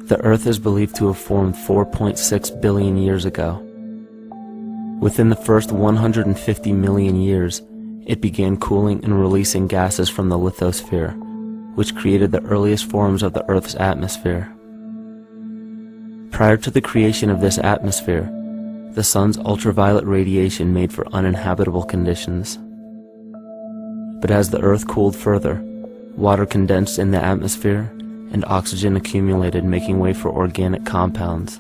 The Earth is believed to have formed 4.6 billion years ago. Within the first 150 million years, it began cooling and releasing gases from the lithosphere, which created the earliest forms of the Earth's atmosphere. Prior to the creation of this atmosphere, the sun's ultraviolet radiation made for uninhabitable conditions. But as the Earth cooled further, water condensed in the atmosphere and oxygen accumulated, making way for organic compounds.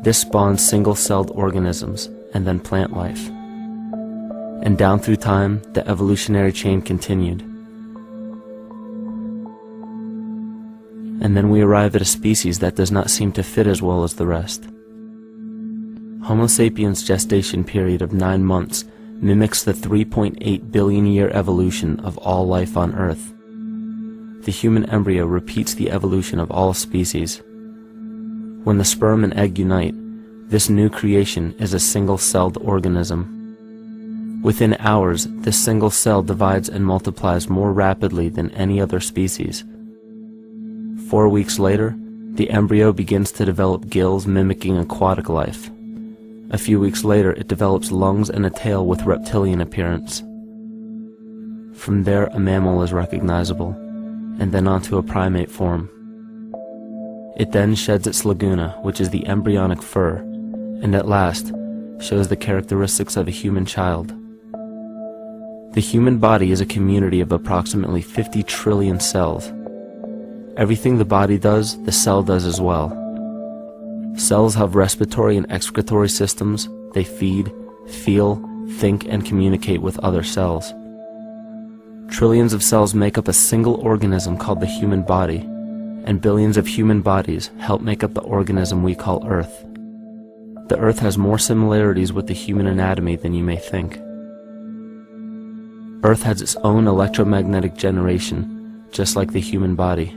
This spawned single-celled organisms and then plant life. And down through time, the evolutionary chain continued. And then we arrive at a species that does not seem to fit as well as the rest. Homo sapiens' gestation period of 9 months mimics the 3.8 billion year evolution of all life on Earth. The human embryo repeats the evolution of all species. When the sperm and egg unite, this new creation is a single-celled organism. Within hours, this single cell divides and multiplies more rapidly than any other species. 4 weeks later, the embryo begins to develop gills mimicking aquatic life. A few weeks later, it develops lungs and a tail with reptilian appearance. From there, a mammal is recognizable, and then onto a primate form. It then sheds its laguna, which is the embryonic fur, and at last shows the characteristics of a human child. The human body is a community of approximately 50 trillion cells. Everything the body does, the cell does as well. Cells have respiratory and excretory systems. They feed, feel, think, and communicate with other cells. Trillions of cells make up a single organism called the human body, and billions of human bodies help make up the organism we call Earth. The Earth has more similarities with the human anatomy than you may think. Earth has its own electromagnetic generation, just like the human body.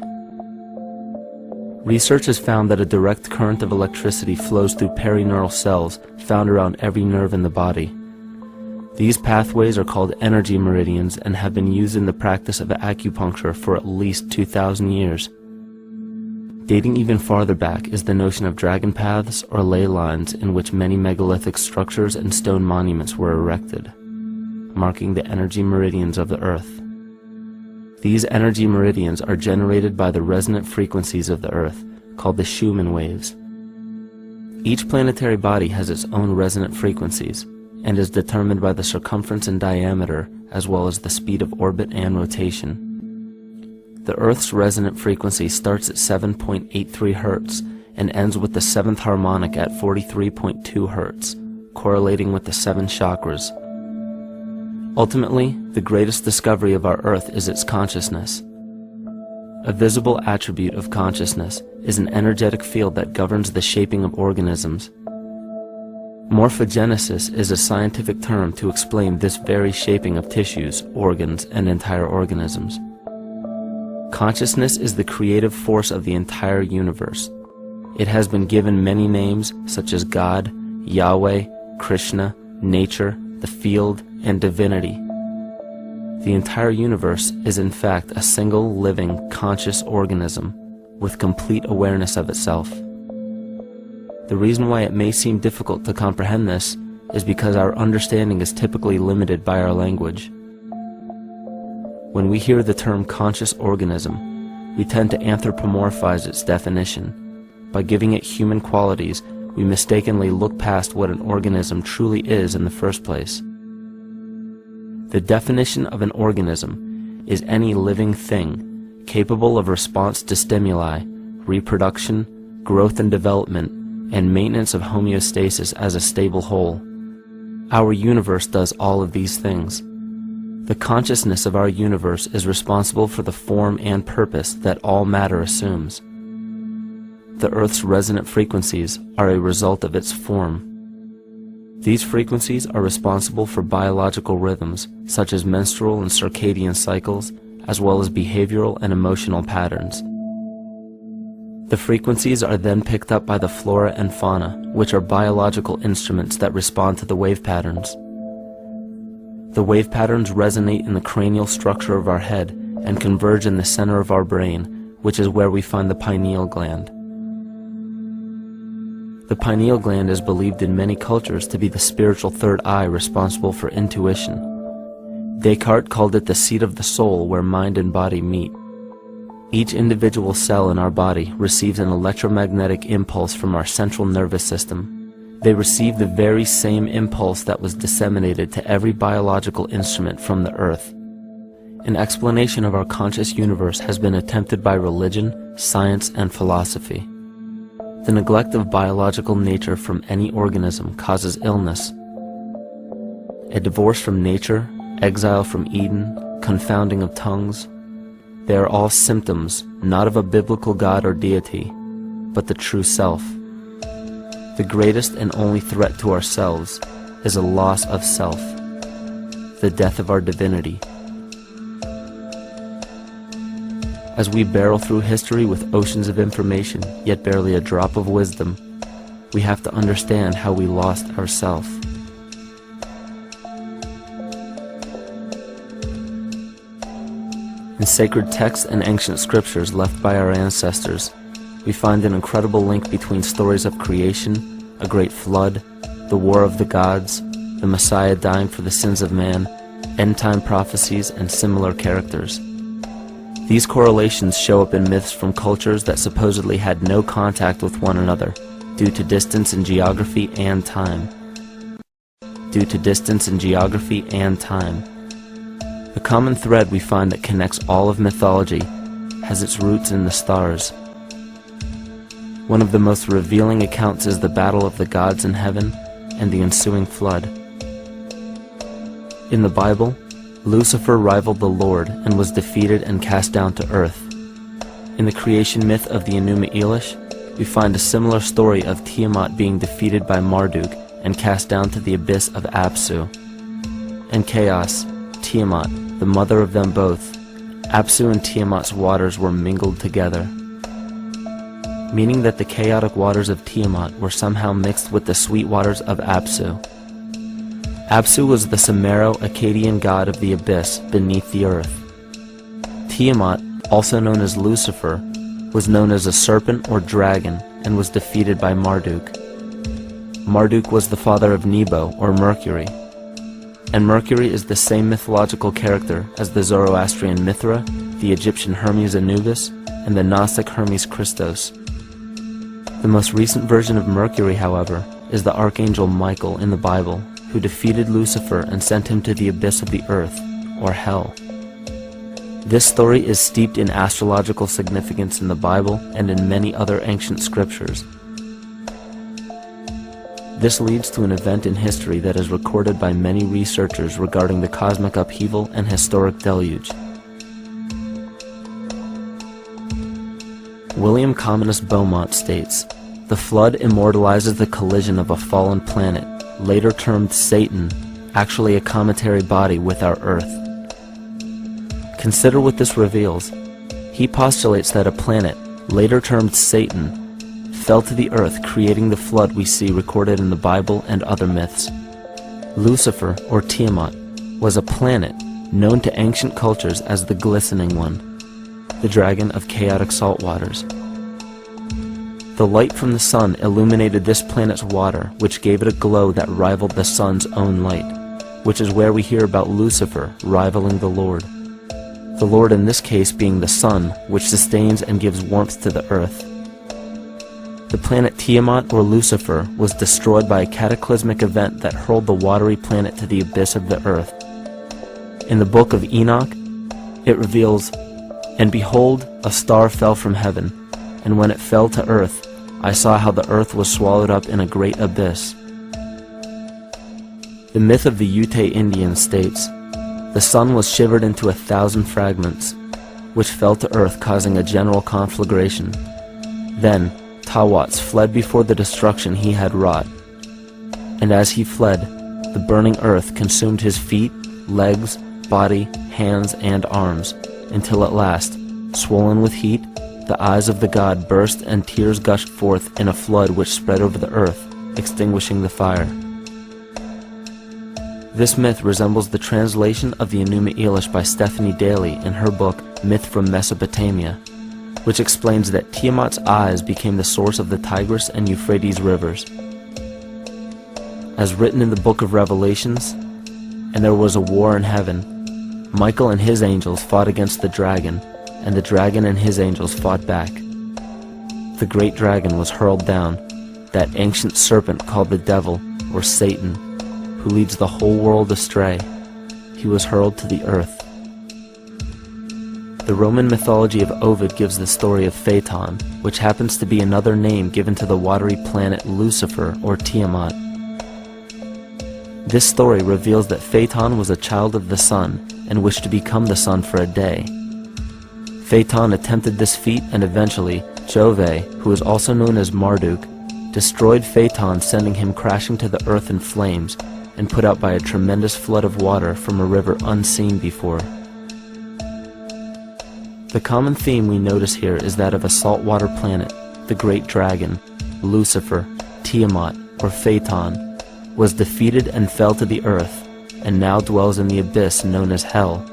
Research has found that a direct current of electricity flows through perineural cells found around every nerve in the body. These pathways are called energy meridians and have been used in the practice of acupuncture for at least 2,000 years. Dating even farther back is the notion of dragon paths or ley lines, in which many megalithic structures and stone monuments were erected, marking the energy meridians of the Earth. These energy meridians are generated by the resonant frequencies of the Earth, called the Schumann waves. Each planetary body has its own resonant frequencies, and is determined by the circumference and diameter, as well as the speed of orbit and rotation. The Earth's resonant frequency starts at 7.83 Hz and ends with the 7th harmonic at 43.2 Hz, correlating with the 7 chakras. Ultimately, the greatest discovery of our Earth is its consciousness. A visible attribute of consciousness is an energetic field that governs the shaping of organisms. Morphogenesis is a scientific term to explain this very shaping of tissues, organs, and entire organisms. Consciousness is the creative force of the entire universe. It has been given many names such as God, Yahweh, Krishna, nature, the field, and divinity. The entire universe is in fact a single living, conscious organism with complete awareness of itself. The reason why it may seem difficult to comprehend this is because our understanding is typically limited by our language. When we hear the term conscious organism, we tend to anthropomorphize its definition. By giving it human qualities, we mistakenly look past what an organism truly is in the first place. The definition of an organism is any living thing capable of response to stimuli, reproduction, growth and development, and maintenance of homeostasis as a stable whole. Our universe does all of these things. The consciousness of our universe is responsible for the form and purpose that all matter assumes. The Earth's resonant frequencies are a result of its form. These frequencies are responsible for biological rhythms, such as menstrual and circadian cycles, as well as behavioral and emotional patterns. The frequencies are then picked up by the flora and fauna, which are biological instruments that respond to the wave patterns. The wave patterns resonate in the cranial structure of our head and converge in the center of our brain, which is where we find the pineal gland. The pineal gland is believed in many cultures to be the spiritual third eye responsible for intuition. Descartes called it the seat of the soul where mind and body meet. Each individual cell in our body receives an electromagnetic impulse from our central nervous system. They receive the very same impulse that was disseminated to every biological instrument from the earth. An explanation of our conscious universe has been attempted by religion, science, and philosophy. The neglect of biological nature from any organism causes illness. A divorce from nature, exile from Eden, confounding of tongues, they are all symptoms not of a biblical God or deity, but the true self. The greatest and only threat to ourselves is a loss of self, the death of our divinity. As we barrel through history with oceans of information, yet barely a drop of wisdom, we have to understand how we lost ourself. In sacred texts and ancient scriptures left by our ancestors, we find an incredible link between stories of creation, a great flood, the war of the gods, the Messiah dying for the sins of man, end-time prophecies, and similar characters. These correlations show up in myths from cultures that supposedly had no contact with one another due to distance in geography and time. The common thread we find that connects all of mythology has its roots in the stars. One of the most revealing accounts is the battle of the gods in heaven and the ensuing flood. In the Bible, Lucifer rivaled the Lord and was defeated and cast down to earth. In the creation myth of the Enuma Elish, we find a similar story of Tiamat being defeated by Marduk and cast down to the abyss of Apsu. In chaos, Tiamat, the mother of them both, Apsu and Tiamat's waters were mingled together, meaning that the chaotic waters of Tiamat were somehow mixed with the sweet waters of Apsu. Apsu was the Sumero-Akkadian god of the abyss beneath the earth. Tiamat, also known as Lucifer, was known as a serpent or dragon and was defeated by Marduk. Marduk was the father of Nebo or Mercury, and Mercury is the same mythological character as the Zoroastrian Mithra, the Egyptian Hermes Anubis, and the Gnostic Hermes Christos. The most recent version of Mercury, however, is the Archangel Michael in the Bible, who defeated Lucifer and sent him to the abyss of the earth, or hell. This story is steeped in astrological significance in the Bible and in many other ancient scriptures. This leads to an event in history that is recorded by many researchers regarding the cosmic upheaval and historic deluge. William Commonus Beaumont states, "The flood immortalizes the collision of a fallen planet, later termed Satan, actually a cometary body with our Earth." Consider what this reveals. He postulates that a planet, later termed Satan, fell to the earth, creating the flood we see recorded in the Bible and other myths. Lucifer, or Tiamat, was a planet known to ancient cultures as the Glistening One, the dragon of chaotic salt waters. The light from the sun illuminated this planet's water, which gave it a glow that rivaled the sun's own light, which is where we hear about Lucifer rivaling the Lord. The Lord in this case being the sun, which sustains and gives warmth to the earth. The planet Tiamat, or Lucifer, was destroyed by a cataclysmic event that hurled the watery planet to the abyss of the earth. In the book of Enoch, it reveals, "And behold, a star fell from heaven, and when it fell to earth, I saw how the earth was swallowed up in a great abyss." The myth of the Ute Indians states, "The sun was shivered into 1,000 fragments, which fell to earth, causing a general conflagration. Then Tawats fled before the destruction he had wrought. And as he fled, the burning earth consumed his feet, legs, body, hands, and arms, until at last, swollen with heat, the eyes of the god burst and tears gushed forth in a flood which spread over the earth, extinguishing the fire." This myth resembles the translation of the Enuma Elish by Stephanie Daly in her book Myth from Mesopotamia. which explains that Tiamat's eyes became the source of the Tigris and Euphrates rivers. As written in the book of Revelations, "And there was a war in heaven. Michael and his angels fought against the dragon, and the dragon and his angels fought back. The great dragon was hurled down, that ancient serpent called the devil, or Satan, who leads the whole world astray. He was hurled to the earth." The Roman mythology of Ovid gives the story of Phaeton, which happens to be another name given to the watery planet Lucifer, or Tiamat. This story reveals that Phaeton was a child of the sun and wished to become the sun for a day. Phaeton attempted this feat, and eventually Jove, who is also known as Marduk, destroyed Phaeton, sending him crashing to the earth in flames and put out by a tremendous flood of water from a river unseen before. The common theme we notice here is that of a saltwater planet. The great dragon, Lucifer, Tiamat, or Phaeton, was defeated and fell to the earth, and now dwells in the abyss known as Hell,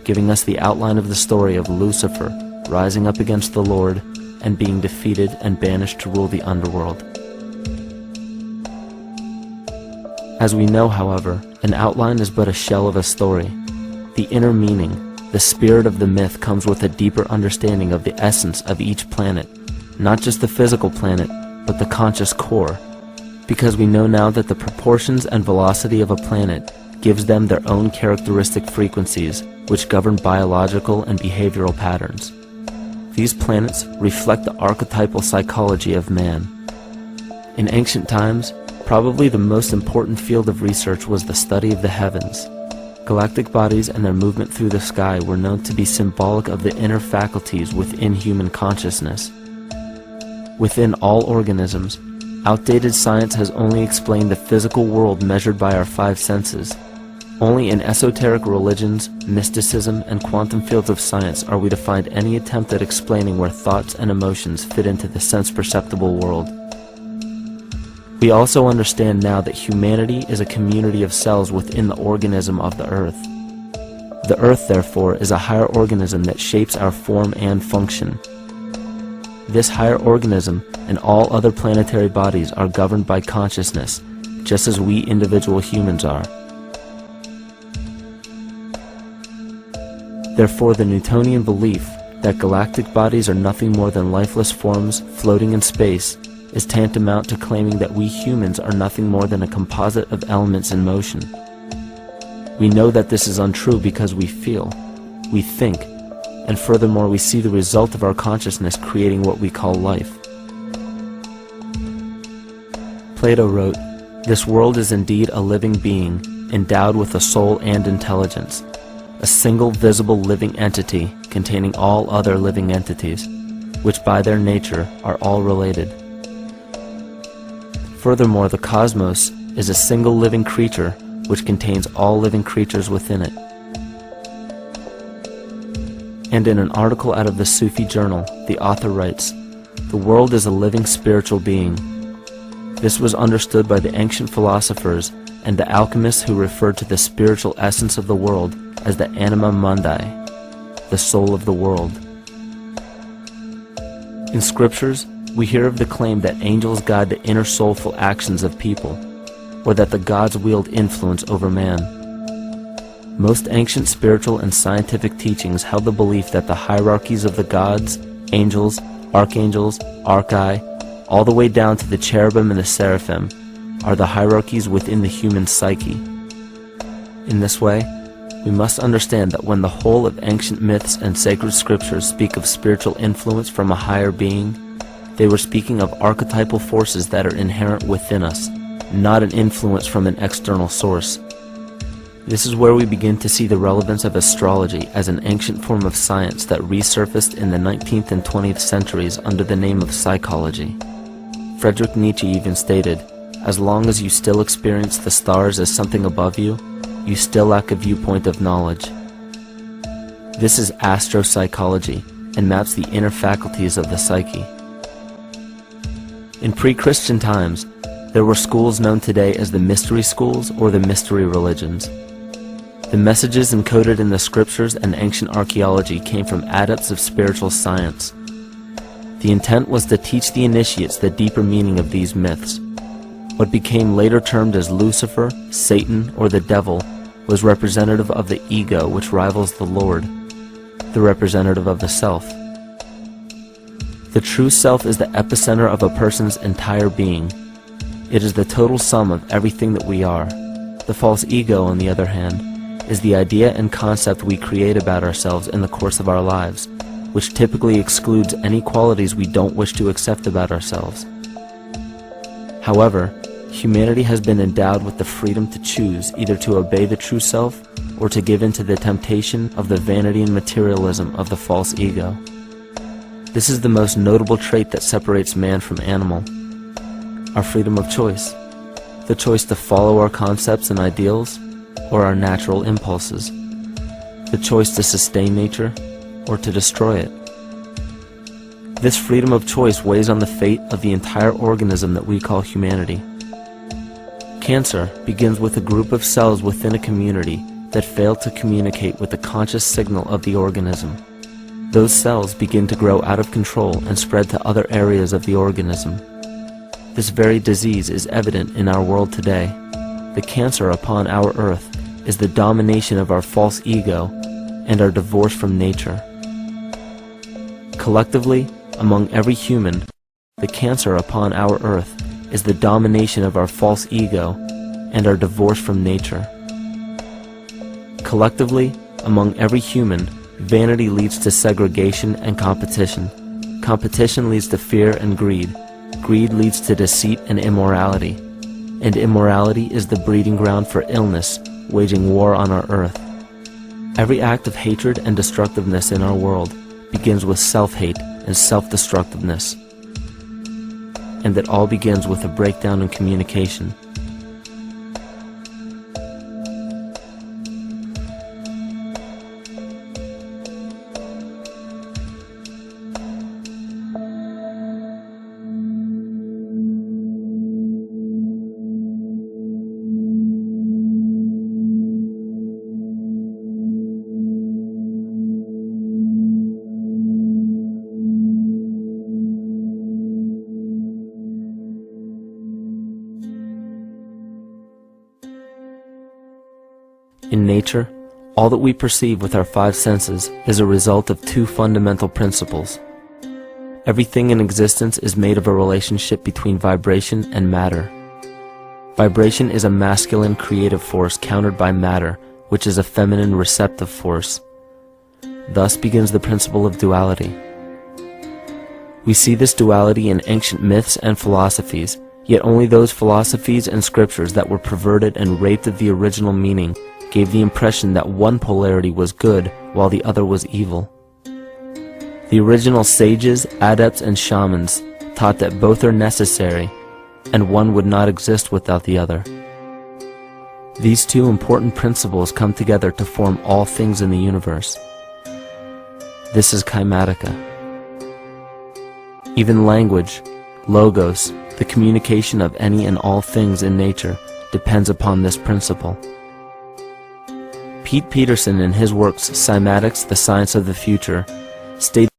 giving us the outline of the story of Lucifer rising up against the Lord and being defeated and banished to rule the underworld. As we know, however, an outline is but a shell of a story. The inner meaning, the spirit of the myth, comes with a deeper understanding of the essence of each planet, not just the physical planet, but the conscious core, because we know now that the proportions and velocity of a planet gives them their own characteristic frequencies, which govern biological and behavioral patterns. These planets reflect the archetypal psychology of man. In ancient times, probably the most important field of research was the study of the heavens. Galactic bodies and their movement through the sky were known to be symbolic of the inner faculties within human consciousness. Within all organisms, outdated science has only explained the physical world measured by our five senses. Only in esoteric religions, mysticism, and quantum fields of science are we to find any attempt at explaining where thoughts and emotions fit into the sense-perceptible world. We also understand now that humanity is a community of cells within the organism of the Earth. The Earth, therefore, is a higher organism that shapes our form and function. This higher organism and all other planetary bodies are governed by consciousness, just as we individual humans are. Therefore, the Newtonian belief that galactic bodies are nothing more than lifeless forms floating in space is tantamount to claiming that we humans are nothing more than a composite of elements in motion. We know that this is untrue because we feel, we think, and furthermore we see the result of our consciousness creating what we call life. Plato wrote, "This world is indeed a living being, endowed with a soul and intelligence, a single visible living entity containing all other living entities, which by their nature are all related." Furthermore, the cosmos is a single living creature which contains all living creatures within it. And in an article out of the Sufi journal, the author writes, "The world is a living spiritual being." This was understood by the ancient philosophers and the alchemists, who referred to the spiritual essence of the world as the anima mundi, the soul of the world. In scriptures, we hear of the claim that angels guide the inner soulful actions of people, or that the gods wield influence over man. Most ancient spiritual and scientific teachings held the belief that the hierarchies of the gods, angels, archangels, archai, all the way down to the cherubim and the seraphim, are the hierarchies within the human psyche. In this way, we must understand that when the whole of ancient myths and sacred scriptures speak of spiritual influence from a higher being, they were speaking of archetypal forces that are inherent within us, not an influence from an external source. This is where we begin to see the relevance of astrology as an ancient form of science that resurfaced in the 19th and 20th centuries under the name of psychology. Friedrich Nietzsche even stated, "As long as you still experience the stars as something above you, you still lack a viewpoint of knowledge." This is astropsychology and maps the inner faculties of the psyche. In pre-Christian times, there were schools known today as the mystery schools or the mystery religions. The messages encoded in the scriptures and ancient archaeology came from adepts of spiritual science. The intent was to teach the initiates the deeper meaning of these myths. What became later termed as Lucifer, Satan, or the devil was representative of the ego, which rivals the Lord, the representative of the self. The true self is the epicenter of a person's entire being. It is the total sum of everything that we are. The false ego, on the other hand, is the idea and concept we create about ourselves in the course of our lives, which typically excludes any qualities we don't wish to accept about ourselves. However, humanity has been endowed with the freedom to choose either to obey the true self or to give in to the temptation of the vanity and materialism of the false ego. This is the most notable trait that separates man from animal: our freedom of choice, the choice to follow our concepts and ideals or our natural impulses, the choice to sustain nature or to destroy it. This freedom of choice weighs on the fate of the entire organism that we call humanity. Cancer begins with a group of cells within a community that fail to communicate with the conscious signal of the organism. Those cells begin to grow out of control and spread to other areas of the organism. This very disease is evident in our world today. The cancer upon our earth is the domination of our false ego and our divorce from nature. Collectively, among every human, the cancer upon our earth is the domination of our false ego and our divorce from nature. Collectively, among every human, vanity leads to segregation and competition. Competition leads to fear and greed. Greed leads to deceit and immorality. And immorality is the breeding ground for illness, waging war on our earth. Every act of hatred and destructiveness in our world begins with self-hate and self-destructiveness. And that all begins with a breakdown in communication. In nature, all that we perceive with our five senses is a result of two fundamental principles. Everything in existence is made of a relationship between vibration and matter. Vibration is a masculine creative force countered by matter, which is a feminine receptive force. Thus begins the principle of duality. We see this duality in ancient myths and philosophies, yet only those philosophies and scriptures that were perverted and raped of the original meaning gave the impression that one polarity was good while the other was evil. The original sages, adepts, and shamans taught that both are necessary, and one would not exist without the other. These two important principles come together to form all things in the universe. This is Kymatica. Even language, logos, the communication of any and all things in nature, depends upon this principle. Pete Peterson, in his works Cymatics, The Science of the Future, stated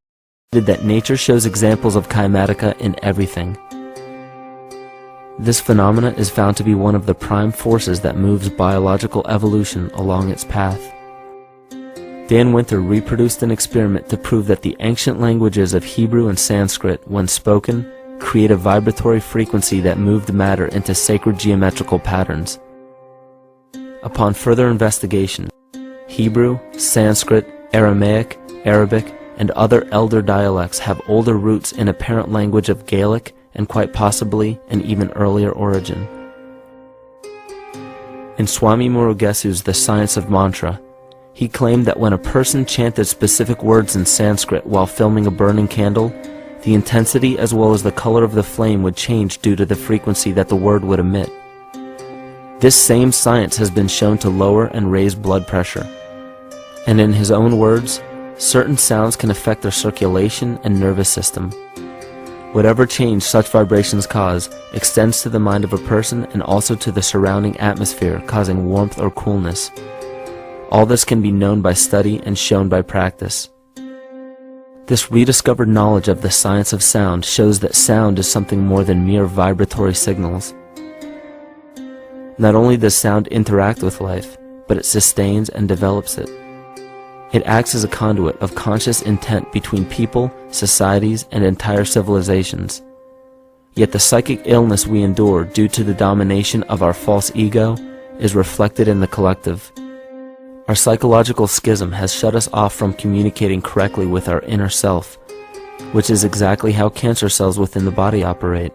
that nature shows examples of Kymatica in everything. This phenomena is found to be one of the prime forces that moves biological evolution along its path. Dan Winter reproduced an experiment to prove that the ancient languages of Hebrew and Sanskrit, when spoken, create a vibratory frequency that moved matter into sacred geometrical patterns. Upon further investigation, Hebrew, Sanskrit, Aramaic, Arabic, and other elder dialects have older roots in a parent language of Gaelic and quite possibly an even earlier origin. In Swami Murugesu's The Science of Mantra, he claimed that when a person chanted specific words in Sanskrit while filming a burning candle, the intensity as well as the color of the flame would change due to the frequency that the word would emit. This same science has been shown to lower and raise blood pressure. And in his own words, certain sounds can affect their circulation and nervous system. Whatever change such vibrations cause extends to the mind of a person and also to the surrounding atmosphere, causing warmth or coolness. All this can be known by study and shown by practice. This rediscovered knowledge of the science of sound shows that sound is something more than mere vibratory signals. Not only does sound interact with life, but it sustains and develops it. It acts as a conduit of conscious intent between people, societies, and entire civilizations. Yet the psychic illness we endure due to the domination of our false ego is reflected in the collective. Our psychological schism has shut us off from communicating correctly with our inner self, which is exactly how cancer cells within the body operate.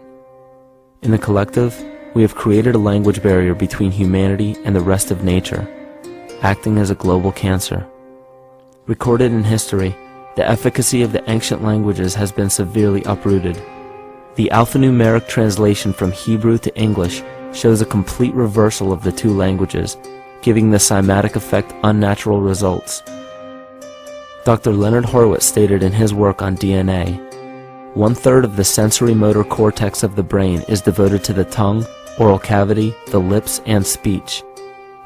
In the collective, we have created a language barrier between humanity and the rest of nature, acting as a global cancer. Recorded in history, the efficacy of the ancient languages has been severely uprooted. The alphanumeric translation from Hebrew to English shows a complete reversal of the two languages, giving the cymatic effect unnatural results. Dr. Leonard Horowitz stated in his work on DNA, 1/3 of the sensory motor cortex of the brain is devoted to the tongue, oral cavity, the lips, and speech.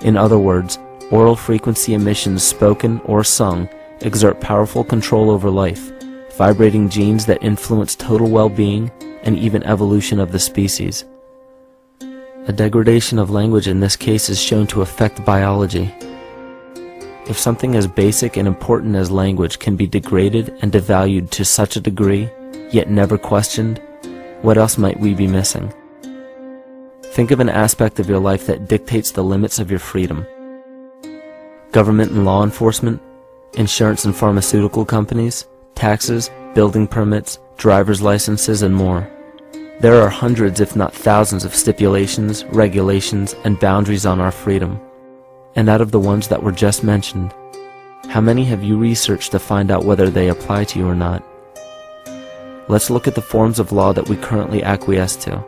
In other words, oral frequency emissions spoken or sung exert powerful control over life, vibrating genes that influence total well-being and even evolution of the species. A degradation of language in this case is shown to affect biology. If something as basic and important as language can be degraded and devalued to such a degree, yet never questioned, what else might we be missing? Think of an aspect of your life that dictates the limits of your freedom. Government and law enforcement, insurance and pharmaceutical companies, taxes, building permits, driver's licenses, and more. There are hundreds if not thousands of stipulations, regulations, and boundaries on our freedom. And out of the ones that were just mentioned, how many have you researched to find out whether they apply to you or not? Let's look at the forms of law that we currently acquiesce to.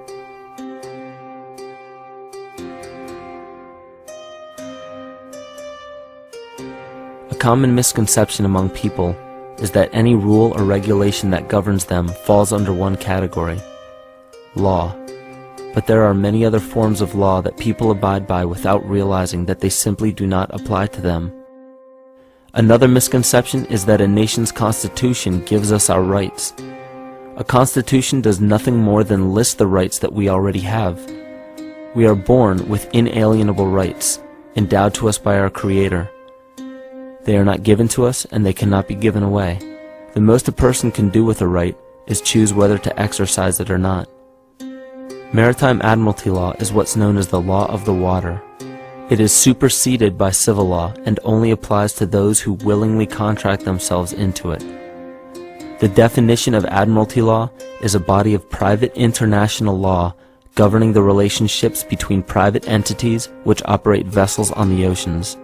A common misconception among people is that any rule or regulation that governs them falls under one category: law. But there are many other forms of law that people abide by without realizing that they simply do not apply to them. Another misconception is that a nation's constitution gives us our rights. A constitution does nothing more than list the rights that we already have. We are born with inalienable rights, endowed to us by our Creator. They are not given to us, and they cannot be given away. The most a person can do with a right is choose whether to exercise it or not. Maritime admiralty law is what's known as the law of the water. It is superseded by civil law and only applies to those who willingly contract themselves into it. The definition of admiralty law is a body of private international law governing the relationships between private entities which operate vessels on the oceans.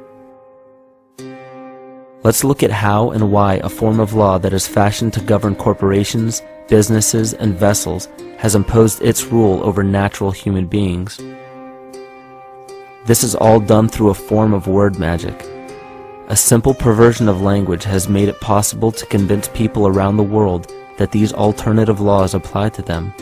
Let's look at how and why a form of law that is fashioned to govern corporations, businesses, and vessels has imposed its rule over natural human beings. This is all done through a form of word magic. A simple perversion of language has made it possible to convince people around the world that these alternative laws apply to them.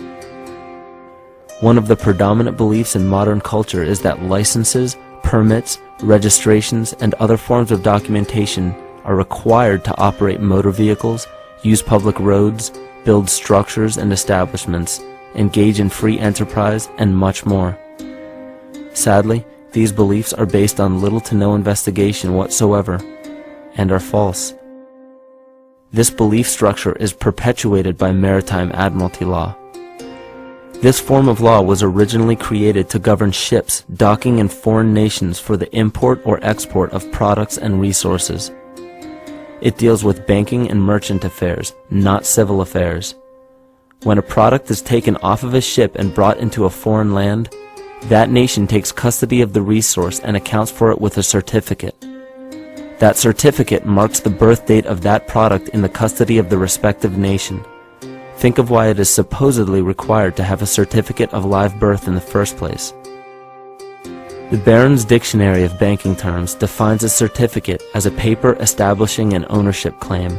One of the predominant beliefs in modern culture is that licenses, permits, registrations, and other forms of documentation are required to operate motor vehicles, use public roads, build structures and establishments, engage in free enterprise, and much more. Sadly, these beliefs are based on little to no investigation whatsoever, and are false. This belief structure is perpetuated by maritime admiralty law. This form of law was originally created to govern ships docking in foreign nations for the import or export of products and resources. It deals with banking and merchant affairs, not civil affairs. When a product is taken off of a ship and brought into a foreign land, that nation takes custody of the resource and accounts for it with a certificate. That certificate marks the birth date of that product in the custody of the respective nation. Think of why it is supposedly required to have a certificate of live birth in the first place. The Barron's Dictionary of Banking Terms defines a certificate as a paper establishing an ownership claim.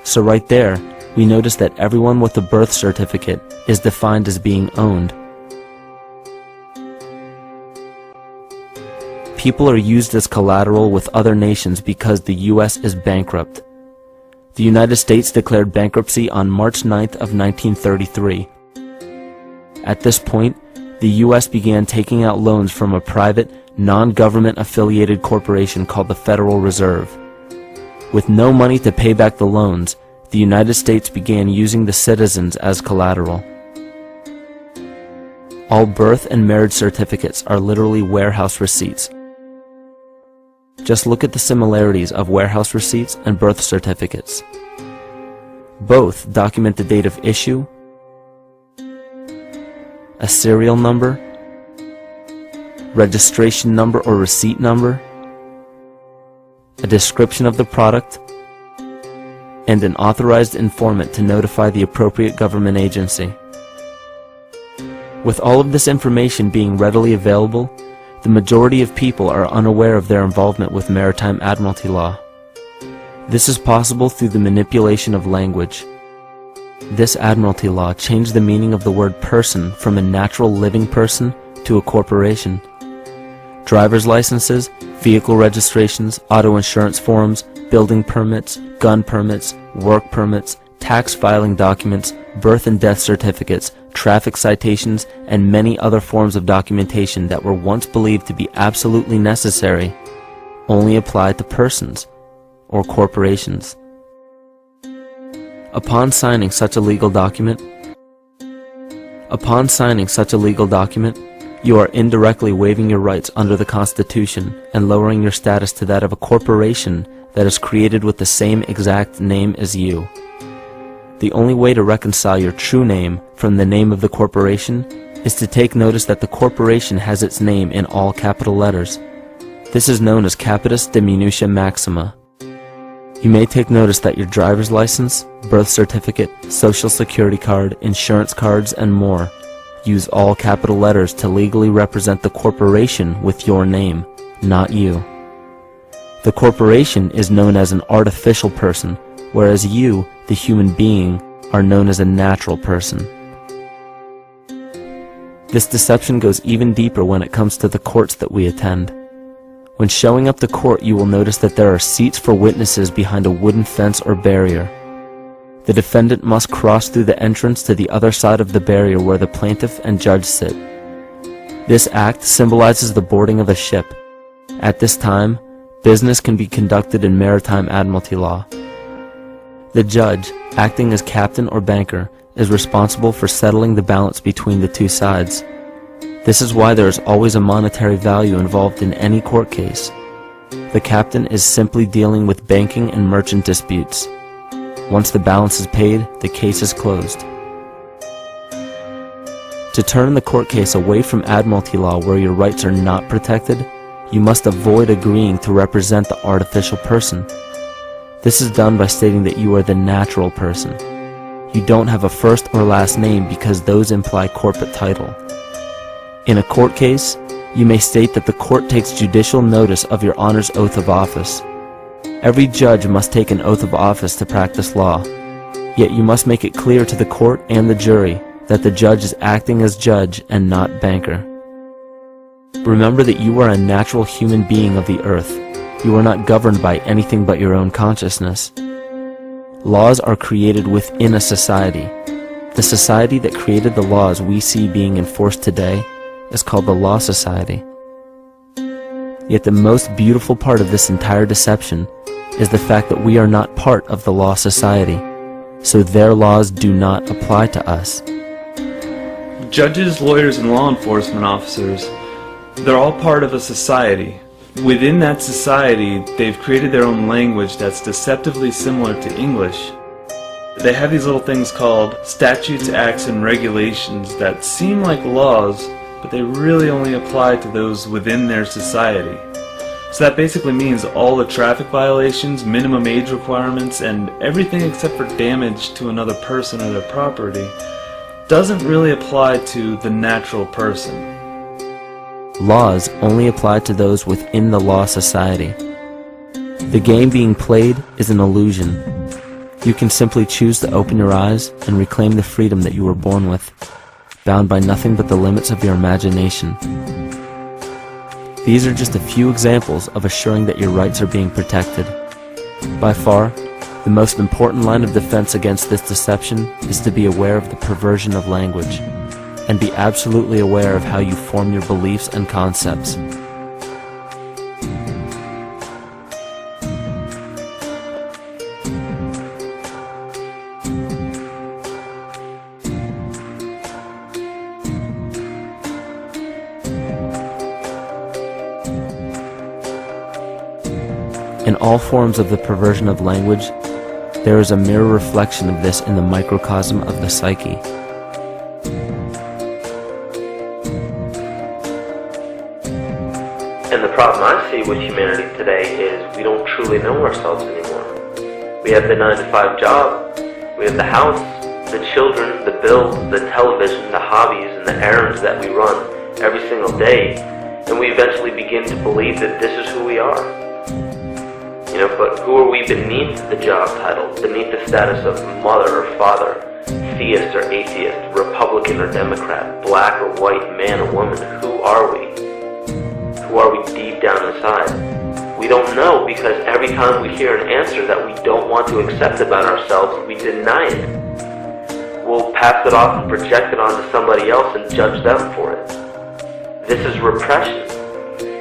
So right there, we notice that everyone with a birth certificate is defined as being owned. People are used as collateral with other nations because the U.S. is bankrupt. The United States declared bankruptcy on March 9th of 1933. At this point, the U.S. began taking out loans from a private, non-government affiliated corporation called the Federal Reserve. With no money to pay back the loans, the United States began using the citizens as collateral. All birth and marriage certificates are literally warehouse receipts. Just look at the similarities of warehouse receipts and birth certificates. Both document the date of issue, a serial number, registration number or receipt number, a description of the product, and an authorized informant to notify the appropriate government agency. With all of this information being readily available, the majority of people are unaware of their involvement with maritime admiralty law. This is possible through the manipulation of language. This admiralty law changed the meaning of the word person from a natural living person to a corporation. Driver's licenses, vehicle registrations, auto insurance forms, building permits, gun permits, work permits, tax filing documents, birth and death certificates, traffic citations, and many other forms of documentation that were once believed to be absolutely necessary only applied to persons or corporations. Upon signing such a legal document, you are indirectly waiving your rights under the Constitution and lowering your status to that of a corporation that is created with the same exact name as you. The only way to reconcile your true name from the name of the corporation is to take notice that the corporation has its name in all capital letters. This is known as capitis diminutia maxima. You may take notice that your driver's license, birth certificate, social security card, insurance cards, and more use all capital letters to legally represent the corporation with your name, not you. The corporation is known as an artificial person, whereas you, the human being, are known as a natural person. This deception goes even deeper when it comes to the courts that we attend. When showing up to court, you will notice that there are seats for witnesses behind a wooden fence or barrier. The defendant must cross through the entrance to the other side of the barrier where the plaintiff and judge sit. This act symbolizes the boarding of a ship. At this time, business can be conducted in maritime admiralty law. The judge, acting as captain or banker, is responsible for settling the balance between the two sides. This is why there is always a monetary value involved in any court case. The captain is simply dealing with banking and merchant disputes. Once the balance is paid, the case is closed. To turn the court case away from admiralty law where your rights are not protected, you must avoid agreeing to represent the artificial person. This is done by stating that you are the natural person. You don't have a first or last name because those imply corporate title. In a court case, you may state that the court takes judicial notice of your honor's oath of office. Every judge must take an oath of office to practice law, yet you must make it clear to the court and the jury that the judge is acting as judge and not banker. Remember that you are a natural human being of the earth. You are not governed by anything but your own consciousness. Laws are created within a society. The society that created the laws we see being enforced today is called the Law Society. Yet the most beautiful part of this entire deception is the fact that we are not part of the Law Society, so their laws do not apply to us. Judges, lawyers, and law enforcement officers, they're all part of a society. Within that society, they've created their own language that's deceptively similar to English. They have these little things called statutes, acts, and regulations that seem like laws, but they really only apply to those within their society. So that basically means all the traffic violations, minimum age requirements, and everything except for damage to another person or their property doesn't really apply to the natural person. Laws only apply to those within the Law Society. The game being played is an illusion. You can simply choose to open your eyes and reclaim the freedom that you were born with, bound by nothing but the limits of your imagination. These are just a few examples of assuring that your rights are being protected. By far, The most important line of defense against this deception is to be aware of the perversion of language, and be absolutely aware of how you form your beliefs and concepts. In all forms of the perversion of language, there is a mirror reflection of this in the microcosm of the psyche. And the problem I see with humanity today is we don't truly know ourselves anymore. We have the 9-to-5 job, we have the house, the children, the bills, the television, the hobbies, and the errands that we run every single day, and we eventually begin to believe that this is who we are. But who are we beneath the job title, beneath the status of mother or father, theist or atheist, Republican or Democrat, black or white, man or woman? Who are we? Who are we deep down inside? We don't know, because every time we hear an answer that we don't want to accept about ourselves, we deny it. We'll pass it off and project it onto somebody else and judge them for it. This is repression.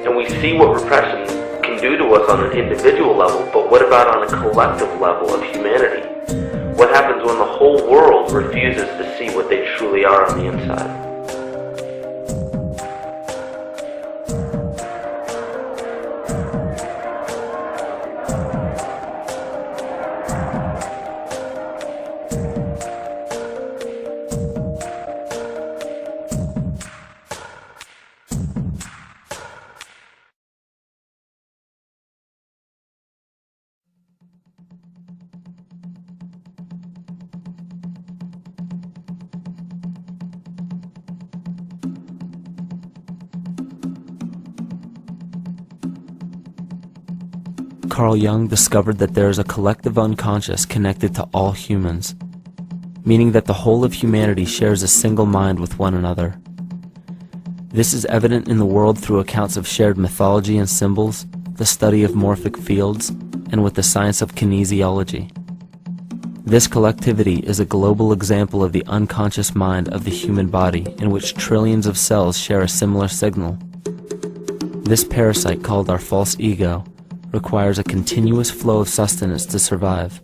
And we see what repression can do to us on an individual level, but what about on a collective level of humanity? What happens when the whole world refuses to see what they truly are on the inside? Carl Jung discovered that there is a collective unconscious connected to all humans, meaning that the whole of humanity shares a single mind with one another. This is evident in the world through accounts of shared mythology and symbols, the study of morphic fields, and with the science of kinesiology. This collectivity is a global example of the unconscious mind of the human body, in which trillions of cells share a similar signal. This parasite, called our false ego, requires a continuous flow of sustenance to survive.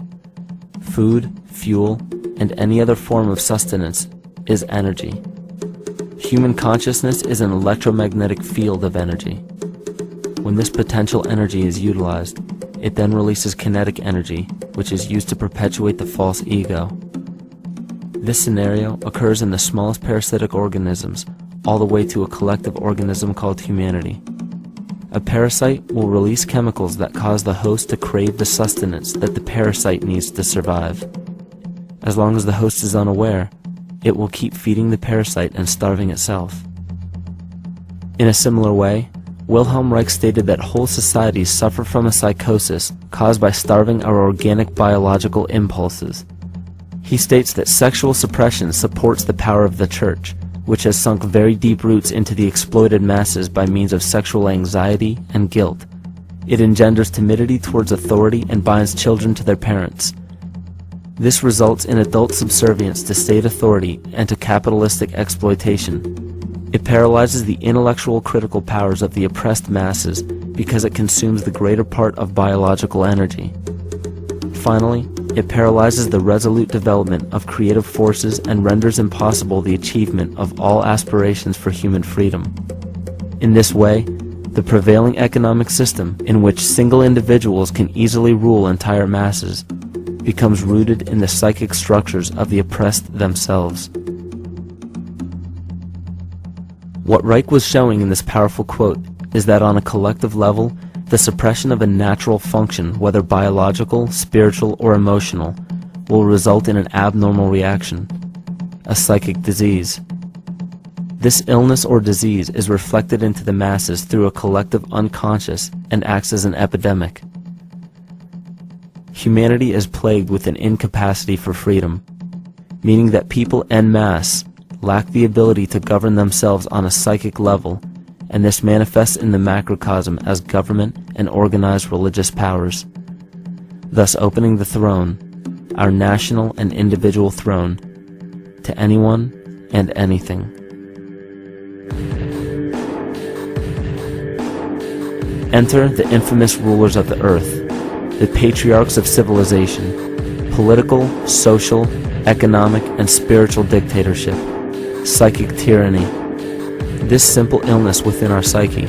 Food, fuel, and any other form of sustenance is energy. Human consciousness is an electromagnetic field of energy. When this potential energy is utilized, it then releases kinetic energy, which is used to perpetuate the false ego. This scenario occurs in the smallest parasitic organisms, all the way to a collective organism called humanity. A parasite will release chemicals that cause the host to crave the sustenance that the parasite needs to survive. As long as the host is unaware, it will keep feeding the parasite and starving itself. In a similar way, Wilhelm Reich stated that whole societies suffer from a psychosis caused by starving our organic biological impulses. He states that sexual suppression supports the power of the church, which has sunk very deep roots into the exploited masses by means of sexual anxiety and guilt. It engenders timidity towards authority and binds children to their parents. This results in adult subservience to state authority and to capitalistic exploitation. It paralyzes the intellectual critical powers of the oppressed masses because it consumes the greater part of biological energy. Finally, it paralyzes the resolute development of creative forces and renders impossible the achievement of all aspirations for human freedom. In this way, the prevailing economic system, in which single individuals can easily rule entire masses, becomes rooted in the psychic structures of the oppressed themselves. What Reich was showing in this powerful quote is that on a collective level, the suppression of a natural function, whether biological, spiritual, or emotional, will result in an abnormal reaction, a psychic disease. This illness or disease is reflected into the masses through a collective unconscious and acts as an epidemic. Humanity is plagued with an incapacity for freedom, meaning that people en masse lack the ability to govern themselves on a psychic level, and this manifests in the macrocosm as government and organized religious powers. thus opening the throne, our national and individual throne, to anyone and anything. Enter the infamous rulers of the earth, the patriarchs of civilization, political, social, economic, and spiritual dictatorship, psychic tyranny. This simple illness within our psyche,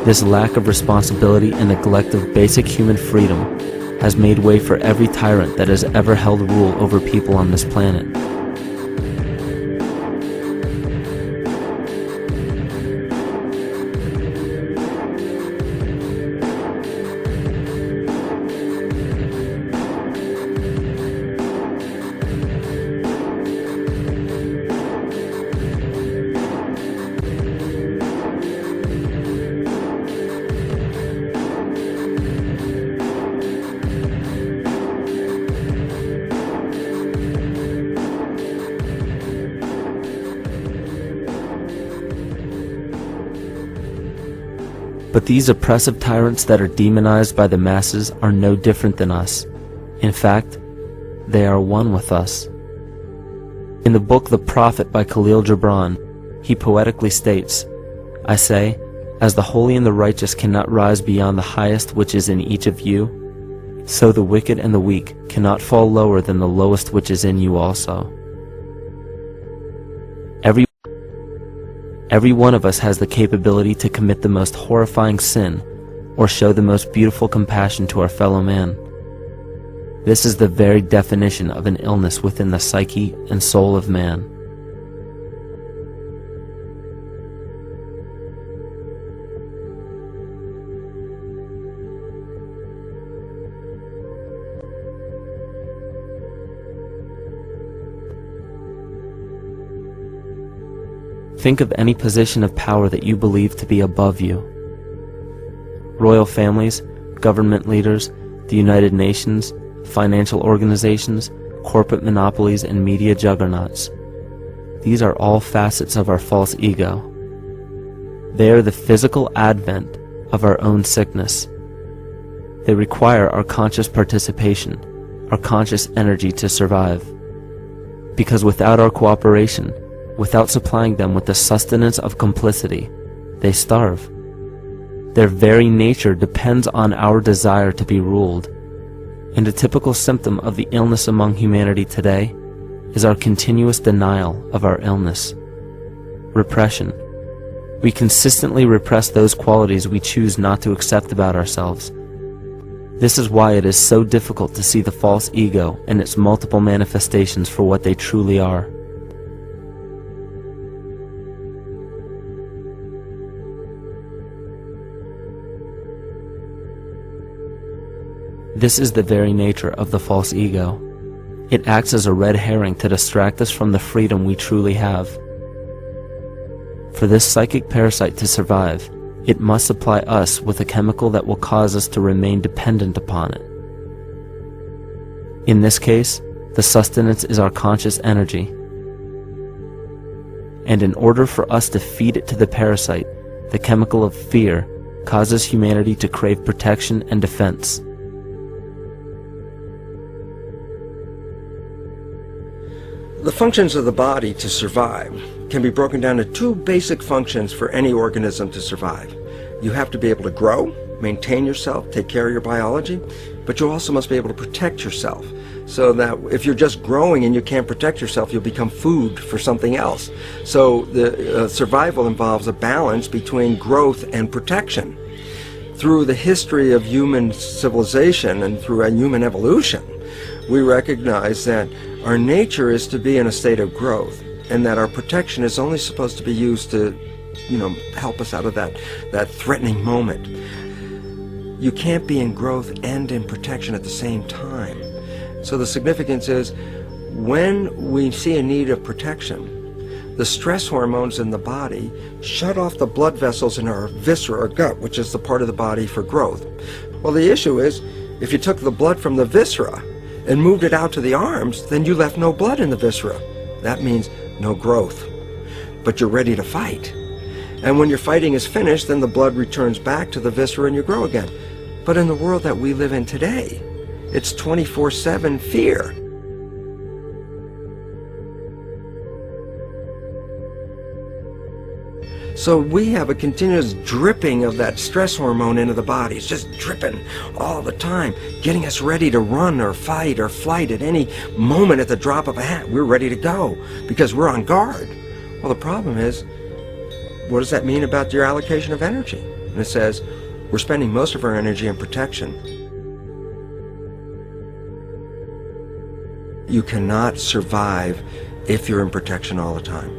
this lack of responsibility and neglect of basic human freedom, has made way for every tyrant that has ever held rule over people on this planet. But these oppressive tyrants that are demonized by the masses are no different than us. In fact, they are one with us. In the book The Prophet by Khalil Gibran, he poetically states, "I say, as the holy and the righteous cannot rise beyond the highest which is in each of you, so the wicked and the weak cannot fall lower than the lowest which is in you also." Every one of us has the capability to commit the most horrifying sin or show the most beautiful compassion to our fellow man. This is the very definition of an illness within the psyche and soul of man. Think of any position of power that you believe to be above you. Royal families, government leaders, the United Nations, financial organizations, corporate monopolies, and media juggernauts. These are all facets of our false ego. They are the physical advent of our own sickness. They require our conscious participation, our conscious energy to survive. Because without our cooperation, without supplying them with the sustenance of complicity, they starve. Their very nature depends on our desire to be ruled, and a typical symptom of the illness among humanity today is our continuous denial of our illness. Repression. We consistently repress those qualities we choose not to accept about ourselves. This is why it is so difficult to see the false ego and its multiple manifestations for what they truly are. This is the very nature of the false ego. It acts as a red herring to distract us from the freedom we truly have. For this psychic parasite to survive, it must supply us with a chemical that will cause us to remain dependent upon it. In this case, the sustenance is our conscious energy. And in order for us to feed it to the parasite, the chemical of fear causes humanity to crave protection and defense. The functions of the body to survive can be broken down to two basic functions for any organism to survive. You have to be able to grow, maintain yourself, take care of your biology, but you also must be able to protect yourself, so that if you're just growing and you can't protect yourself, you'll become food for something else. So the survival involves a balance between growth and protection. Through the history of human civilization and through human evolution, we recognize that our nature is to be in a state of growth, and that our protection is only supposed to be used to, help us out of that threatening moment. You can't be in growth and in protection at the same time. So the significance is, when we see a need of protection, the stress hormones in the body shut off the blood vessels in our viscera or gut, which is the part of the body for growth. Well, the issue is, if you took the blood from the viscera and moved it out to the arms, then you left no blood in the viscera. That means no growth. But you're ready to fight. And when your fighting is finished, then the blood returns back to the viscera and you grow again. But in the world that we live in today, It's 24/7 fear. So we have a continuous dripping of that stress hormone into the body. It's just dripping all the time, getting us ready to run or fight or flight at any moment at the drop of a hat. We're ready to go because we're on guard. Well, the problem is, what does that mean about your allocation of energy? And it says, we're spending most of our energy in protection. You cannot survive if you're in protection all the time.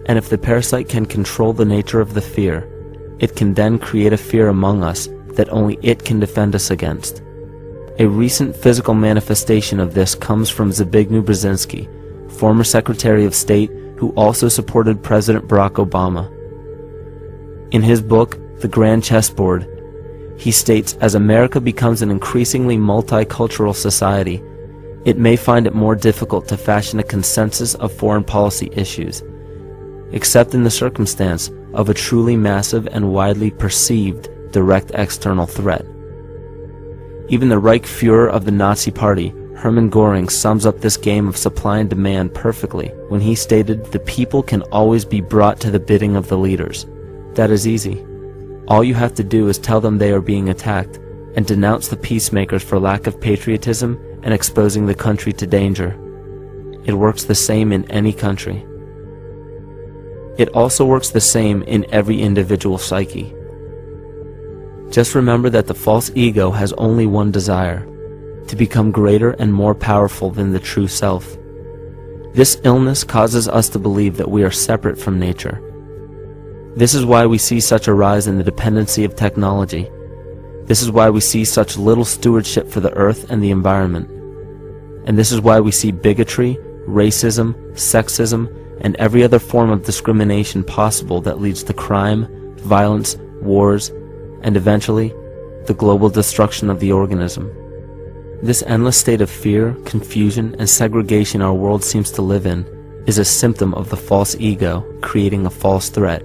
And if the parasite can control the nature of the fear, it can then create a fear among us that only it can defend us against. A recent physical manifestation of this comes from Zbigniew Brzezinski, former Secretary of State who also supported President Barack Obama. In his book, The Grand Chessboard, he states, as America becomes an increasingly multicultural society, it may find it more difficult to fashion a consensus of foreign policy issues, except in the circumstance of a truly massive and widely perceived direct external threat. Even the Reichsfuhrer of the Nazi Party, Hermann Göring, sums up this game of supply and demand perfectly when he stated, "The people can always be brought to the bidding of the leaders." That is easy. All you have to do is tell them they are being attacked and denounce the peacemakers for lack of patriotism and exposing the country to danger. It works the same in any country. It also works the same in every individual psyche. Just remember that the false ego has only one desire: to become greater and more powerful than the true self. This illness causes us to believe that we are separate from nature. This is why we see such a rise in the dependency of technology. This is why we see such little stewardship for the earth and the environment. And this is why we see bigotry, racism, sexism, and every other form of discrimination possible that leads to crime, violence, wars, and eventually, the global destruction of the organism. This endless state of fear, confusion, and segregation our world seems to live in is a symptom of the false ego creating a false threat.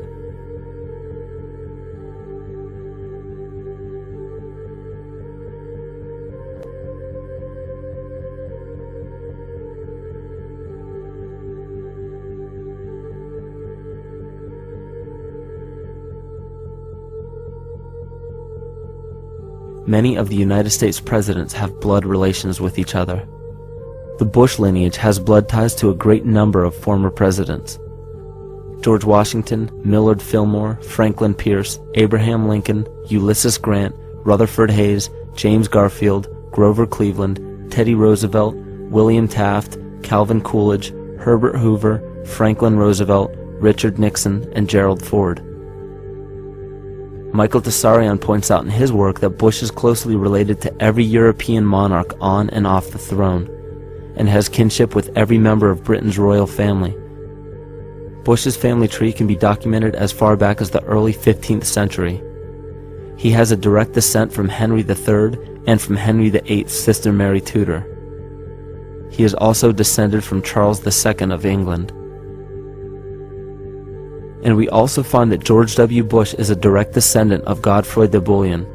Many of the United States presidents have blood relations with each other. The Bush lineage has blood ties to a great number of former presidents. George Washington, Millard Fillmore, Franklin Pierce, Abraham Lincoln, Ulysses Grant, Rutherford Hayes, James Garfield, Grover Cleveland, Teddy Roosevelt, William Taft, Calvin Coolidge, Herbert Hoover, Franklin Roosevelt, Richard Nixon, and Gerald Ford. Michael Tessarion points out in his work that Bush is closely related to every European monarch on and off the throne, and has kinship with every member of Britain's royal family. Bush's family tree can be documented as far back as the early 15th century. He has a direct descent from Henry III and from Henry VIII's sister Mary Tudor. He is also descended from Charles II of England. And we also find that George W. Bush is a direct descendant of Godfrey de Bouillon.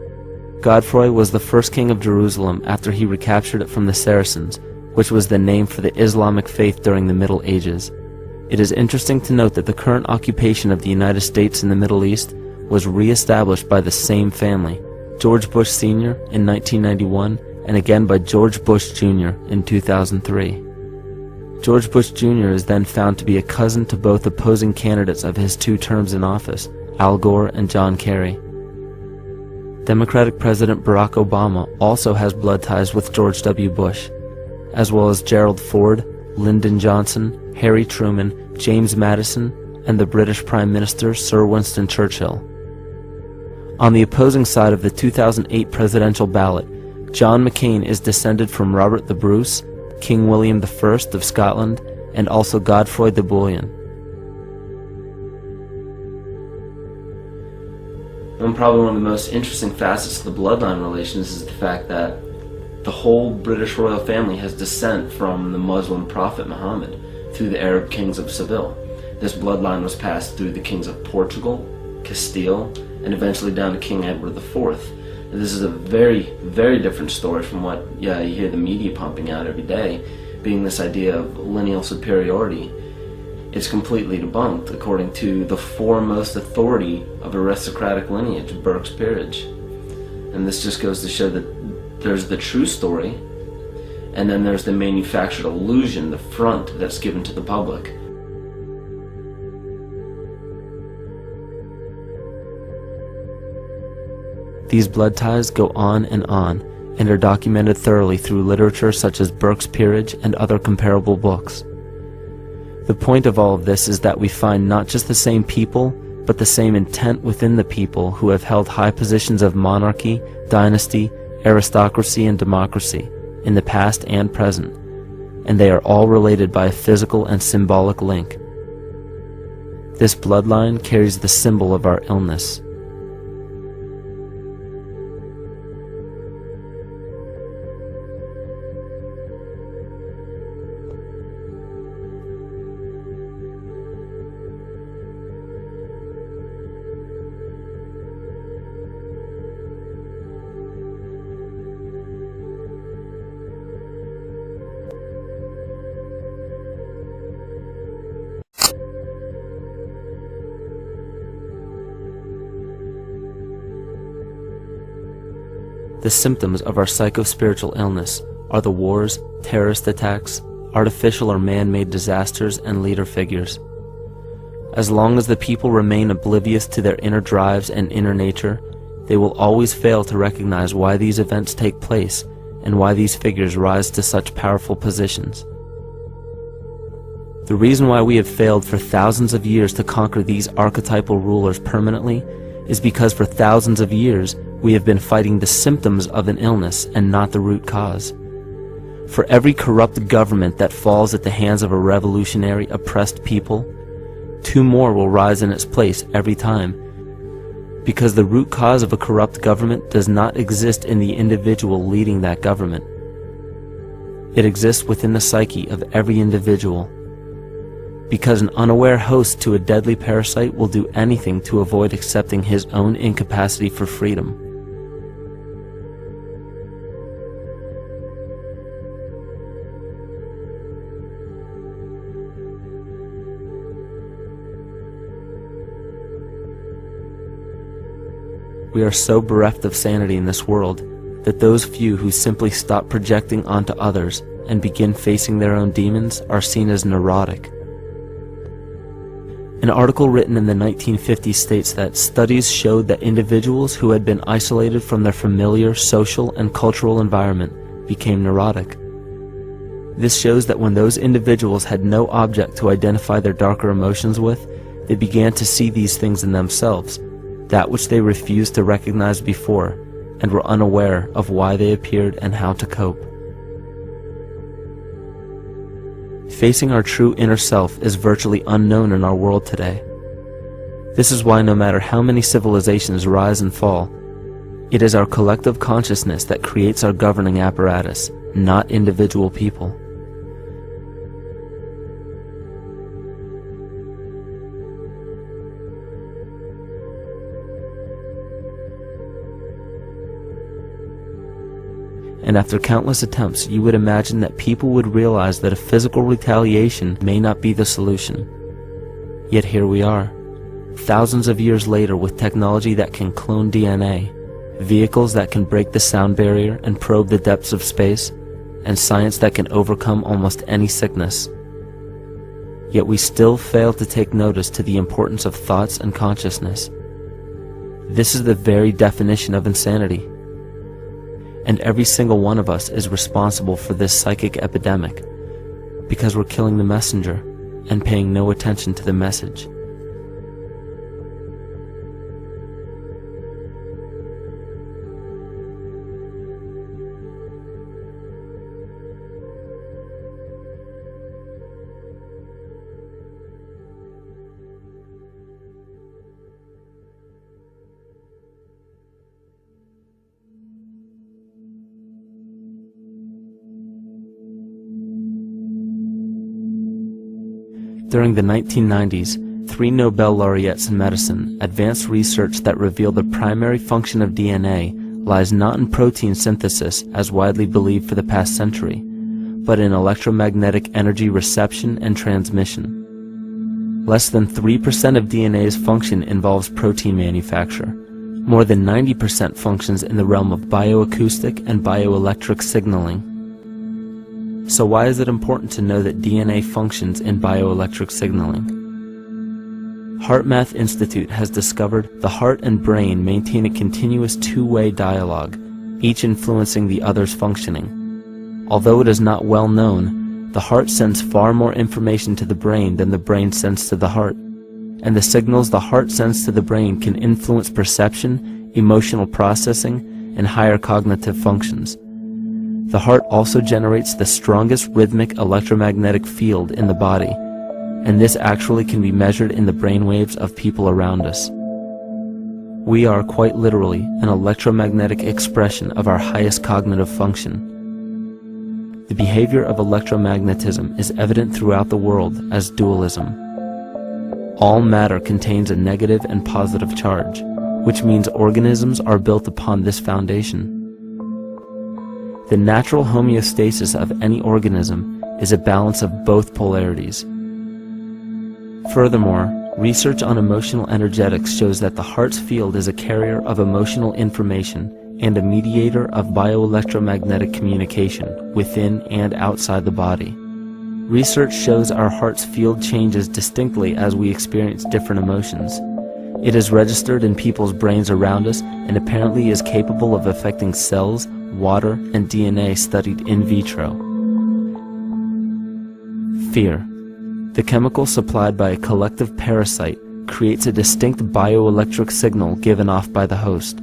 Godfrey was the first king of Jerusalem after he recaptured it from the Saracens, which was the name for the Islamic faith during the Middle Ages. It is interesting to note that the current occupation of the United States in the Middle East was re-established by the same family, George Bush Sr. in 1991, and again by George Bush Jr. in 2003. George Bush Jr. is then found to be a cousin to both opposing candidates of his 2 terms in office, Al Gore and John Kerry. Democratic President Barack Obama also has blood ties with George W. Bush, as well as Gerald Ford, Lyndon Johnson, Harry Truman, James Madison, and the British Prime Minister Sir Winston Churchill. On the opposing side of the 2008 presidential ballot, John McCain is descended from Robert the Bruce, King William I of Scotland, and also Godfrey de Bouillon. Probably one of the most interesting facets of the bloodline relations is the fact that The whole British royal family has descent from the Muslim prophet Muhammad through the Arab kings of Seville. This bloodline was passed through the kings of Portugal, Castile, and eventually down to King Edward IV. And this is a very, very different story from what you hear the media pumping out every day, being this idea of lineal superiority. It's completely debunked according to the foremost authority of aristocratic lineage, Burke's peerage. And this just goes to show that there's the true story, and then there's the manufactured illusion, the front that's given to the public. These blood ties go on and are documented thoroughly through literature such as Burke's Peerage and other comparable books. The point of all of this is that we find not just the same people, but the same intent within the people who have held high positions of monarchy, dynasty, aristocracy, and democracy in the past and present, and they are all related by a physical and symbolic link. This bloodline carries the symbol of our illness. The symptoms of our psycho-spiritual illness are the wars, terrorist attacks, artificial or man-made disasters, and leader figures. As long as the people remain oblivious to their inner drives and inner nature, they will always fail to recognize why these events take place and why these figures rise to such powerful positions. The reason why we have failed for thousands of years to conquer these archetypal rulers permanently is because for thousands of years we have been fighting the symptoms of an illness and not the root cause. For every corrupt government that falls at the hands of a revolutionary, oppressed people, 2 more will rise in its place every time, because the root cause of a corrupt government does not exist in the individual leading that government. It exists within the psyche of every individual, because an unaware host to a deadly parasite will do anything to avoid accepting his own incapacity for freedom. We are so bereft of sanity in this world that those few who simply stop projecting onto others and begin facing their own demons are seen as neurotic. An article written in the 1950s states that studies showed that individuals who had been isolated from their familiar social and cultural environment became neurotic. This shows that when those individuals had no object to identify their darker emotions with, they began to see these things in themselves, that which they refused to recognize before, and were unaware of why they appeared and how to cope. Facing our true inner self is virtually unknown in our world today. This is why no matter how many civilizations rise and fall, it is our collective consciousness that creates our governing apparatus, not individual people. And after countless attempts, you would imagine that people would realize that a physical retaliation may not be the solution. Yet here we are, thousands of years later, with technology that can clone DNA, vehicles that can break the sound barrier and probe the depths of space, and science that can overcome almost any sickness. Yet we still fail to take notice to the importance of thoughts and consciousness. This is the very definition of insanity. And every single one of us is responsible for this psychic epidemic, because we're killing the messenger and paying no attention to the message. During the 1990s, 3 Nobel laureates in medicine advanced research that revealed the primary function of DNA lies not in protein synthesis as widely believed for the past century, but in electromagnetic energy reception and transmission. Less than 3% of DNA's function involves protein manufacture. More than 90% functions in the realm of bioacoustic and bioelectric signaling. So why is it important to know that DNA functions in bioelectric signaling? HeartMath Institute has discovered the heart and brain maintain a continuous two-way dialogue, each influencing the other's functioning. Although it is not well known, the heart sends far more information to the brain than the brain sends to the heart, and the signals the heart sends to the brain can influence perception, emotional processing, and higher cognitive functions. The heart also generates the strongest rhythmic electromagnetic field in the body, and this actually can be measured in the brainwaves of people around us. We are quite literally an electromagnetic expression of our highest cognitive function. The behavior of electromagnetism is evident throughout the world as dualism. All matter contains a negative and positive charge, which means organisms are built upon this foundation. The natural homeostasis of any organism is a balance of both polarities. Furthermore, research on emotional energetics shows that the heart's field is a carrier of emotional information and a mediator of bioelectromagnetic communication within and outside the body. Research shows our heart's field changes distinctly as we experience different emotions. It is registered in people's brains around us and apparently is capable of affecting cells, water, and DNA studied in vitro. Fear. The chemical supplied by a collective parasite creates a distinct bioelectric signal given off by the host.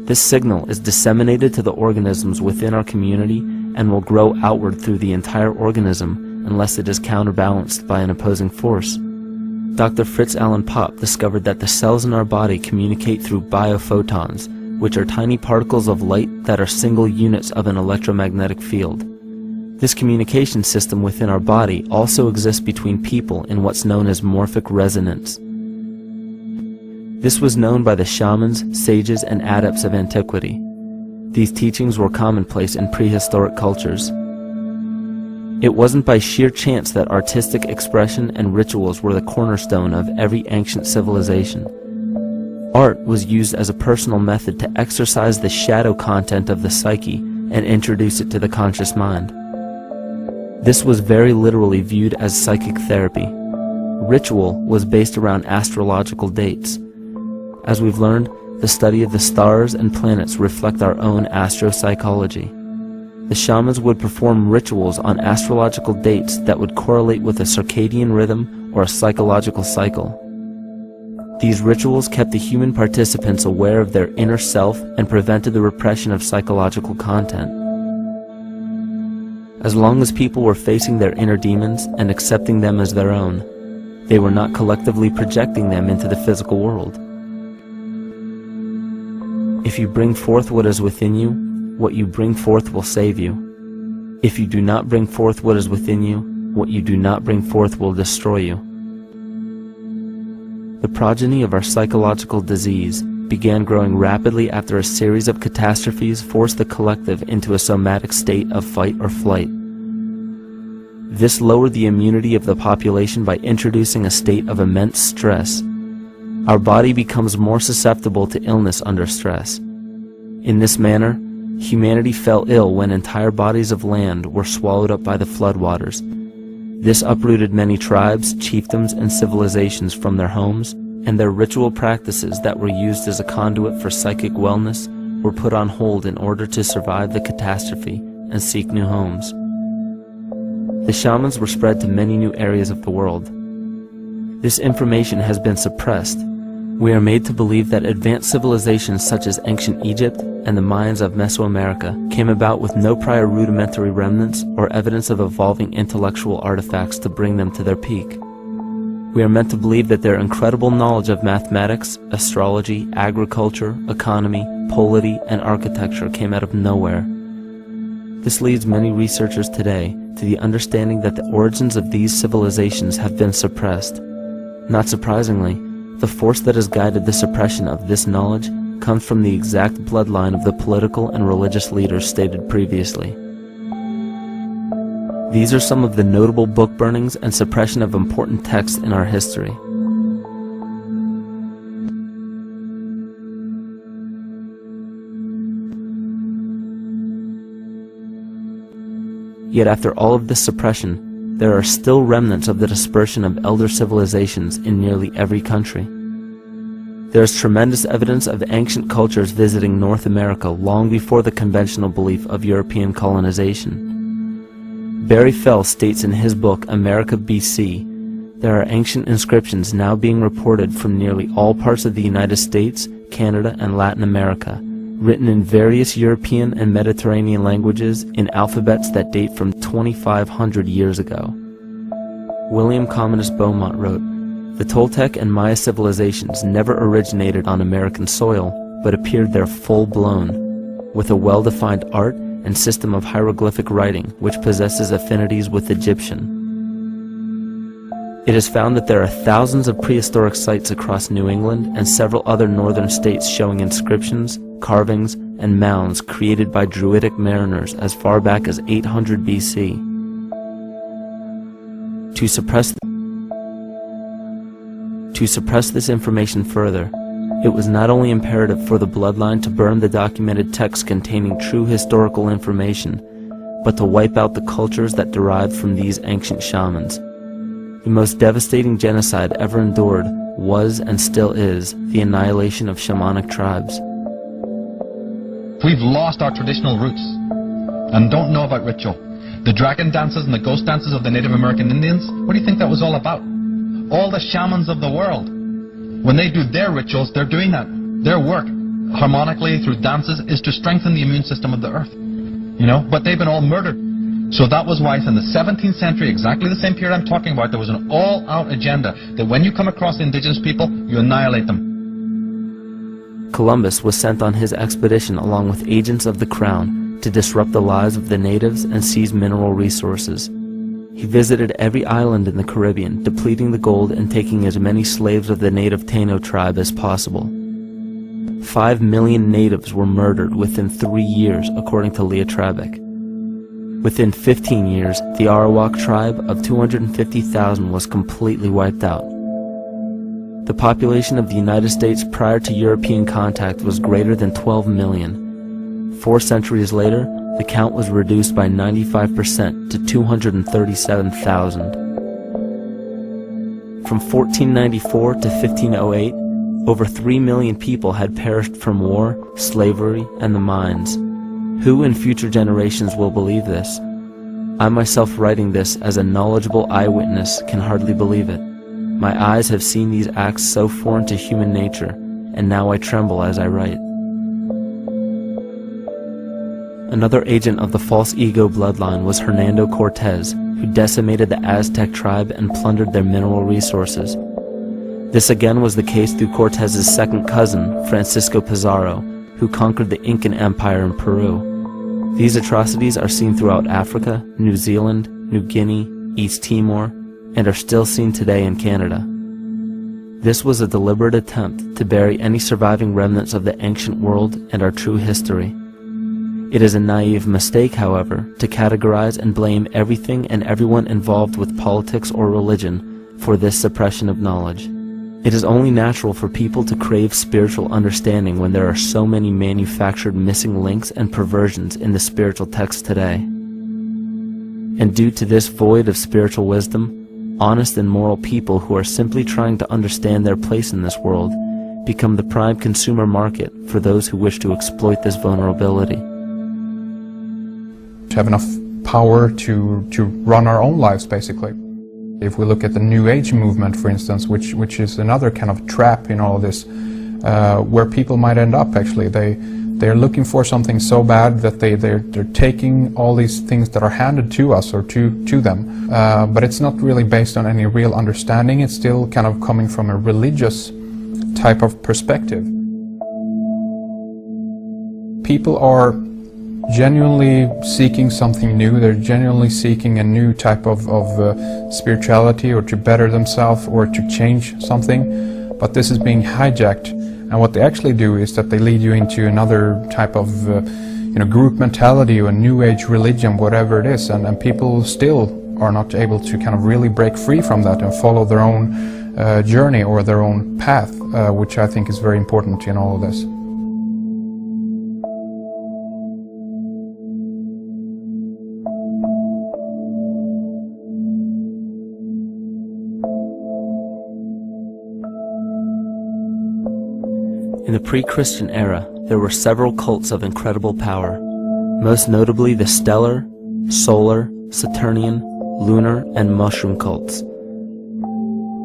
This signal is disseminated to the organisms within our community and will grow outward through the entire organism unless it is counterbalanced by an opposing force. Dr. Fritz Alan Popp discovered that the cells in our body communicate through biophotons, which are tiny particles of light that are single units of an electromagnetic field. This communication system within our body also exists between people in what's known as morphic resonance. This was known by the shamans, sages, and adepts of antiquity. These teachings were commonplace in prehistoric cultures. It wasn't by sheer chance that artistic expression and rituals were the cornerstone of every ancient civilization. Art was used as a personal method to exercise the shadow content of the psyche and introduce it to the conscious mind. This was very literally viewed as psychic therapy. Ritual was based around astrological dates. As we've learned, the study of the stars and planets reflect our own astropsychology. The shamans would perform rituals on astrological dates that would correlate with a circadian rhythm or a psychological cycle. These rituals kept the human participants aware of their inner self and prevented the repression of psychological content. As long as people were facing their inner demons and accepting them as their own, they were not collectively projecting them into the physical world. If you bring forth what is within you, what you bring forth will save you. If you do not bring forth what is within you, what you do not bring forth will destroy you. The progeny of our psychological disease began growing rapidly after a series of catastrophes forced the collective into a somatic state of fight or flight. This lowered the immunity of the population by introducing a state of immense stress. Our body becomes more susceptible to illness under stress. In this manner, humanity fell ill when entire bodies of land were swallowed up by the floodwaters. This uprooted many tribes, chiefdoms, and civilizations from their homes, and their ritual practices that were used as a conduit for psychic wellness were put on hold in order to survive the catastrophe and seek new homes. The shamans were spread to many new areas of the world. This information has been suppressed. We are made to believe that advanced civilizations such as ancient Egypt and the Mayans of Mesoamerica came about with no prior rudimentary remnants or evidence of evolving intellectual artifacts to bring them to their peak. We are meant to believe that their incredible knowledge of mathematics, astrology, agriculture, economy, polity, and architecture came out of nowhere. This leads many researchers today to the understanding that the origins of these civilizations have been suppressed. Not surprisingly, the force that has guided the suppression of this knowledge comes from the exact bloodline of the political and religious leaders stated previously. These are some of the notable book burnings and suppression of important texts in our history. Yet after all of this suppression, there are still remnants of the dispersion of elder civilizations in nearly every country. There is tremendous evidence of ancient cultures visiting North America long before the conventional belief of European colonization. Barry Fell states in his book America BC, there are ancient inscriptions now being reported from nearly all parts of the United States, Canada, and Latin America, written in various European and Mediterranean languages in alphabets that date from 2,500 years ago. William Commonus Beaumont wrote, "The Toltec and Maya civilizations never originated on American soil, but appeared there full-blown, with a well-defined art and system of hieroglyphic writing which possesses affinities with Egyptian. It is found that there are thousands of prehistoric sites across New England and several other northern states showing inscriptions, carvings, and mounds created by Druidic mariners as far back as 800 BC. To suppress this information further, it was not only imperative for the bloodline to burn the documented texts containing true historical information, but to wipe out the cultures that derived from these ancient shamans. The most devastating genocide ever endured was and still is the annihilation of shamanic tribes. We've lost our traditional roots and don't know about ritual. The dragon dances and the ghost dances of the Native American Indians, what do you think that was all about? All the shamans of the world, when they do their rituals, they're doing that. Their work, harmonically through dances, is to strengthen the immune system of the earth. But they've been all murdered. So that was why in the 17th century, exactly the same period I'm talking about, there was an all-out agenda that when you come across indigenous people, you annihilate them. Columbus was sent on his expedition along with agents of the crown to disrupt the lives of the natives and seize mineral resources. He visited every island in the Caribbean, depleting the gold and taking as many slaves of the native Taino tribe as possible. 5 million natives were murdered within 3 years, according to Leah Trabeck. Within 15 years, the Arawak tribe of 250,000 was completely wiped out. The population of the United States prior to European contact was greater than 12 million. 4 centuries later, the count was reduced by 95% to 237,000. From 1494 to 1508, over 3 million people had perished from war, slavery, and the mines. Who in future generations will believe this? I myself, writing this as a knowledgeable eyewitness, can hardly believe it. My eyes have seen these acts so foreign to human nature, and now I tremble as I write. Another agent of the false ego bloodline was Hernando Cortez, who decimated the Aztec tribe and plundered their mineral resources. This again was the case through Cortez's second cousin, Francisco Pizarro, who conquered the Incan Empire in Peru. These atrocities are seen throughout Africa, New Zealand, New Guinea, East Timor, and are still seen today in Canada. This was a deliberate attempt to bury any surviving remnants of the ancient world and our true history. It is a naive mistake, however, to categorize and blame everything and everyone involved with politics or religion for this suppression of knowledge. It is only natural for people to crave spiritual understanding when there are so many manufactured missing links and perversions in the spiritual text today. And due to this void of spiritual wisdom, honest and moral people who are simply trying to understand their place in this world become the prime consumer market for those who wish to exploit this vulnerability. To have enough power to run our own lives, basically. If we look at the New Age movement, for instance, which is another kind of trap in all of this, where people might end up actually. They're looking for something so bad that they're taking all these things that are handed to us or to them, but it's not really based on any real understanding. It's still kind of coming from a religious type of perspective. People are genuinely seeking something new. They're genuinely seeking a new type of spirituality, or to better themselves, or to change something. But this is being hijacked, and what they actually do is that they lead you into another type of group mentality, or a new age religion, whatever it is, and people still are not able to kind of really break free from that and follow their own journey or their own path, which I think is very important in all of this. In the pre-Christian era, there were several cults of incredible power, most notably the stellar, solar, Saturnian, lunar, and mushroom cults.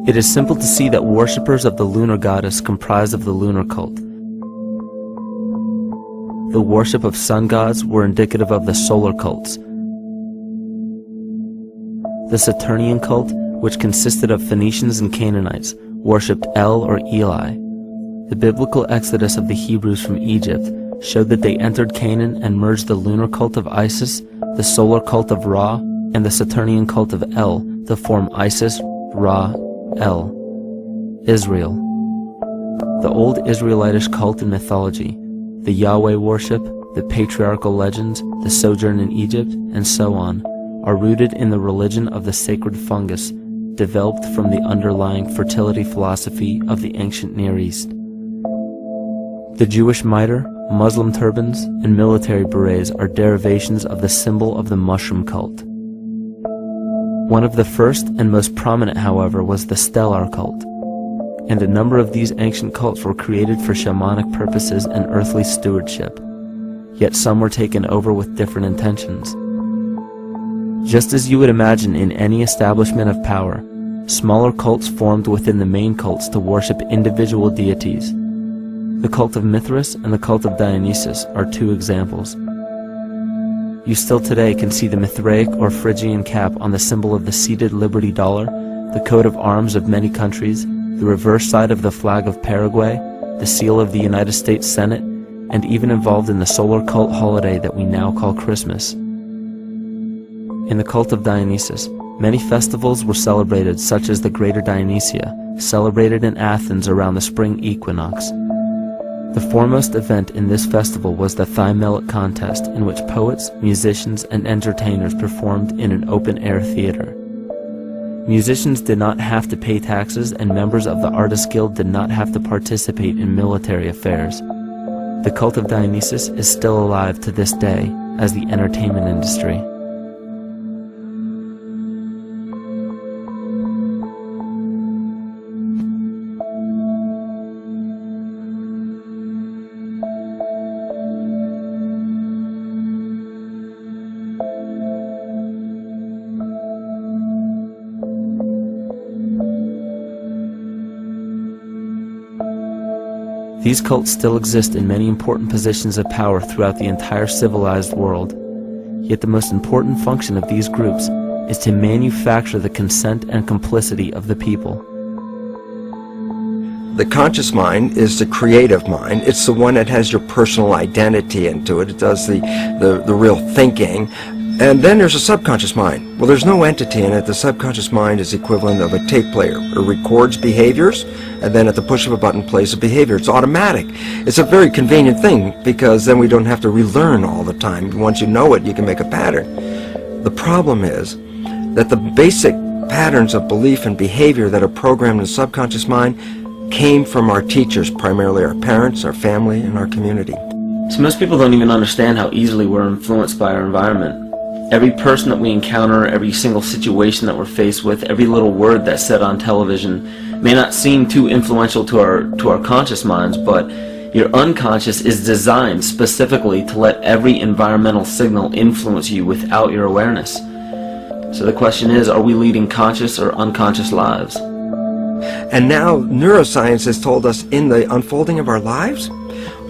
It is simple to see that worshippers of the lunar goddess comprised of the lunar cult. The worship of sun gods were indicative of the solar cults. The Saturnian cult, which consisted of Phoenicians and Canaanites, worshipped El or Eli. The biblical exodus of the Hebrews from Egypt showed that they entered Canaan and merged the lunar cult of Isis, the solar cult of Ra, and the Saturnian cult of El to form Isis, Ra, El. Israel. The old Israelitish cult and mythology, the Yahweh worship, the patriarchal legends, the sojourn in Egypt, and so on, are rooted in the religion of the sacred fungus, developed from the underlying fertility philosophy of the ancient Near East. The Jewish mitre, Muslim turbans, and military berets are derivations of the symbol of the mushroom cult. One of the first and most prominent, however, was the stellar cult, and a number of these ancient cults were created for shamanic purposes and earthly stewardship, yet some were taken over with different intentions. Just as you would imagine in any establishment of power, smaller cults formed within the main cults to worship individual deities. The cult of Mithras and the cult of Dionysus are two examples. You still today can see the Mithraic or Phrygian cap on the symbol of the seated Liberty dollar, the coat of arms of many countries, the reverse side of the flag of Paraguay, the seal of the United States Senate, and even involved in the solar cult holiday that we now call Christmas. In the cult of Dionysus, many festivals were celebrated, such as the Greater Dionysia, celebrated in Athens around the spring equinox. The foremost event in this festival was the Thymelic contest, in which poets, musicians, and entertainers performed in an open-air theater. Musicians did not have to pay taxes, and members of the Artists Guild did not have to participate in military affairs. The cult of Dionysus is still alive to this day as the entertainment industry. These cults still exist in many important positions of power throughout the entire civilized world. Yet the most important function of these groups is to manufacture the consent and complicity of the people. The conscious mind is the creative mind. It's the one that has your personal identity into it. It does the real thinking. And then there's a subconscious mind. Well, there's no entity in it. The subconscious mind is the equivalent of a tape player. It records behaviors, and then at the push of a button plays a behavior. It's automatic. It's a very convenient thing, because then we don't have to relearn all the time. Once you know it, you can make a pattern. The problem is that the basic patterns of belief and behavior that are programmed in the subconscious mind came from our teachers, primarily our parents, our family, and our community. So most people don't even understand how easily we're influenced by our environment. Every person that we encounter, every single situation that we're faced with, every little word that's said on television may not seem too influential to our conscious minds, but your unconscious is designed specifically to let every environmental signal influence you without your awareness. So the question is, are we leading conscious or unconscious lives? And now neuroscience has told us in the unfolding of our lives,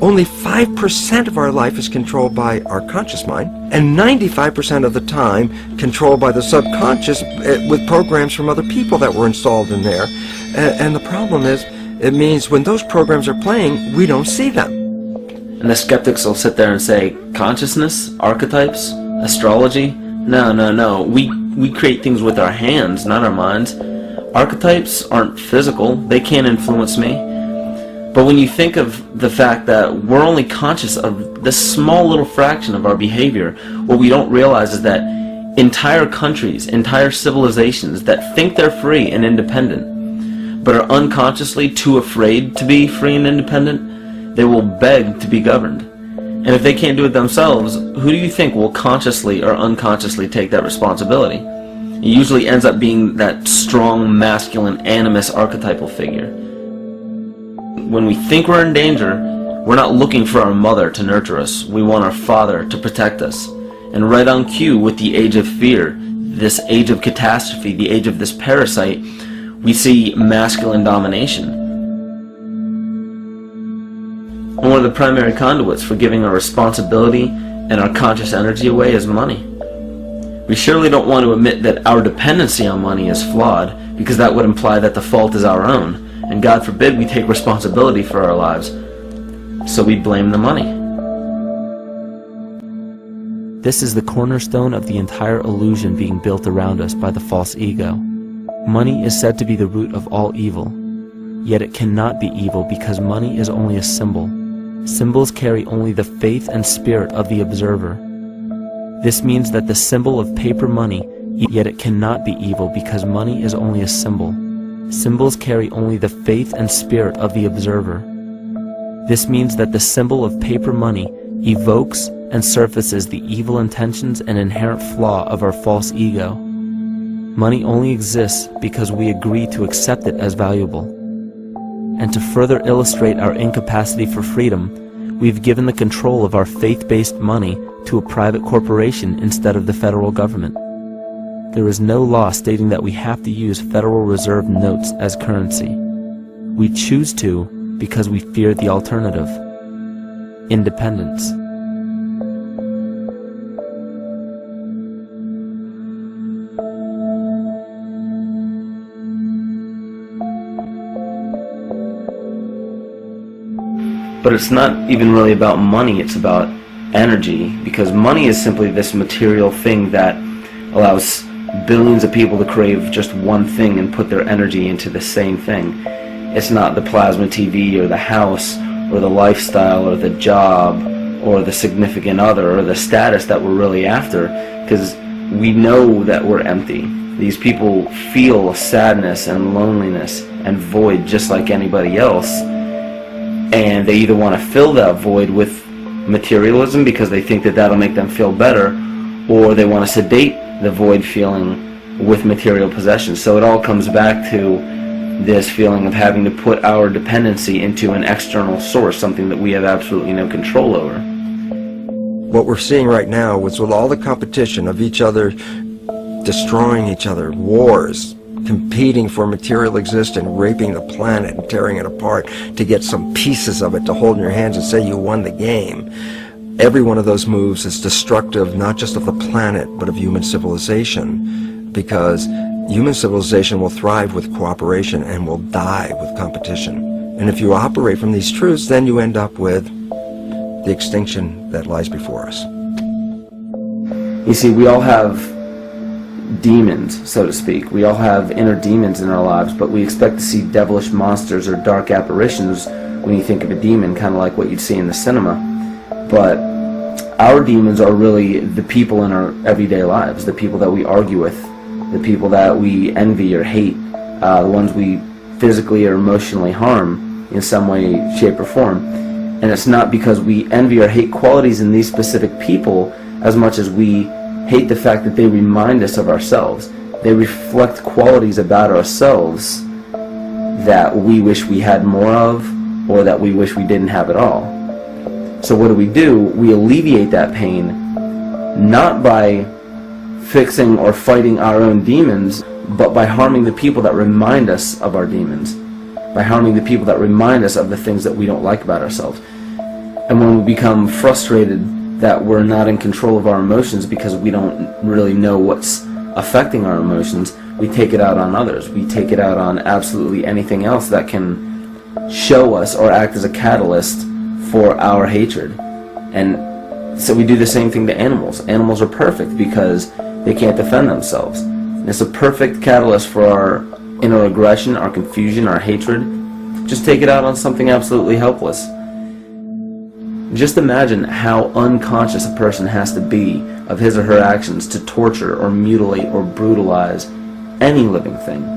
only 5% of our life is controlled by our conscious mind, and 95% of the time controlled by the subconscious with programs from other people that were installed in there. And the problem is, it means when those programs are playing, we don't see them. And the skeptics will sit there and say, consciousness, archetypes, astrology? No. We create things with our hands, not our minds. Archetypes aren't physical. They can't influence me. But when you think of the fact that we're only conscious of this small little fraction of our behavior, what we don't realize is that entire countries, entire civilizations that think they're free and independent, but are unconsciously too afraid to be free and independent, they will beg to be governed. And if they can't do it themselves, who do you think will consciously or unconsciously take that responsibility? It usually ends up being that strong, masculine, animus archetypal figure. When we think we're in danger, we're not looking for our mother to nurture us. We want our father to protect us. And right on cue with the age of fear, this age of catastrophe, the age of this parasite, we see masculine domination. And one of the primary conduits for giving our responsibility and our conscious energy away is money. We surely don't want to admit that our dependency on money is flawed, because that would imply that the fault is our own. And God forbid we take responsibility for our lives, so we blame the money. This is the cornerstone of the entire illusion being built around us by the false ego. Money is said to be the root of all evil, yet it cannot be evil because money is only a symbol. Symbols carry only the faith and spirit of the observer. This means that the symbol of paper money, yet it cannot be evil because money is only a symbol. Symbols carry only the faith and spirit of the observer. This means that the symbol of paper money evokes and surfaces the evil intentions and inherent flaw of our false ego. Money only exists because we agree to accept it as valuable. And to further illustrate our incapacity for freedom, we've given the control of our faith-based money to a private corporation instead of the federal government. There is no law stating that we have to use Federal Reserve notes as currency. We choose to because we fear the alternative: independence. But it's not even really about money, it's about energy, because money is simply this material thing that allows billions of people to crave just one thing and put their energy into the same thing. It's not the plasma TV or the house or the lifestyle or the job or the significant other or the status that we're really after, because we know that we're empty. These people feel sadness and loneliness and void just like anybody else, and they either want to fill that void with materialism because they think that that'll make them feel better, or they want to sedate the void feeling with material possessions. So it all comes back to this feeling of having to put our dependency into an external source, something that we have absolutely no control over. What we're seeing right now is with all the competition of each other destroying each other, wars, competing for material existence, raping the planet and tearing it apart to get some pieces of it to hold in your hands and say you won the game. Every one of those moves is destructive not just of the planet but of human civilization, because human civilization will thrive with cooperation and will die with competition. And if you operate from these truths, then you end up with the extinction that lies before us. You see, we all have demons, so to speak. We all have inner demons in our lives, but we expect to see devilish monsters or dark apparitions when you think of a demon, kind of like what you'd see in the cinema. But our demons are really the people in our everyday lives, the people that we argue with, the people that we envy or hate, the ones we physically or emotionally harm in some way, shape, or form. And it's not because we envy or hate qualities in these specific people as much as we hate the fact that they remind us of ourselves. They reflect qualities about ourselves that we wish we had more of, or that we wish we didn't have at all. So what do? We alleviate that pain, not by fixing or fighting our own demons, but by harming the people that remind us of our demons, by harming the people that remind us of the things that we don't like about ourselves. And when we become frustrated that we're not in control of our emotions because we don't really know what's affecting our emotions, we take it out on others. We take it out on absolutely anything else that can show us or act as a catalyst for our hatred. And so we do the same thing to animals. Animals are perfect because they can't defend themselves. And it's a perfect catalyst for our inner aggression, our confusion, our hatred. Just take it out on something absolutely helpless. Just imagine how unconscious a person has to be of his or her actions to torture or mutilate or brutalize any living thing.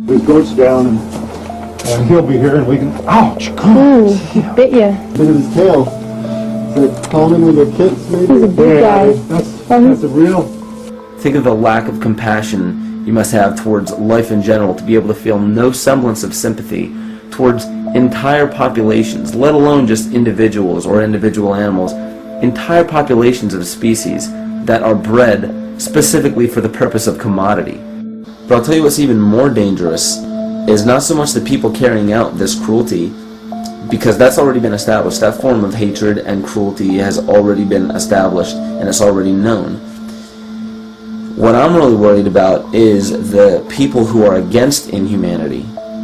His goat's down, and he'll be here, and we can. Ouch! Come on. Ooh, he bit you. Look at his tail. Is it common with the kids, maybe? He's a big guy. That's a real. Think of the lack of compassion you must have towards life in general to be able to feel no semblance of sympathy towards entire populations, let alone just individuals or individual animals, entire populations of species that are bred specifically for the purpose of commodity. But I'll tell you what's even more dangerous is not so much the people carrying out this cruelty, because that's already been established. That form of hatred and cruelty has already been established and it's already known. What I'm really worried about is the people who are against inhumanity,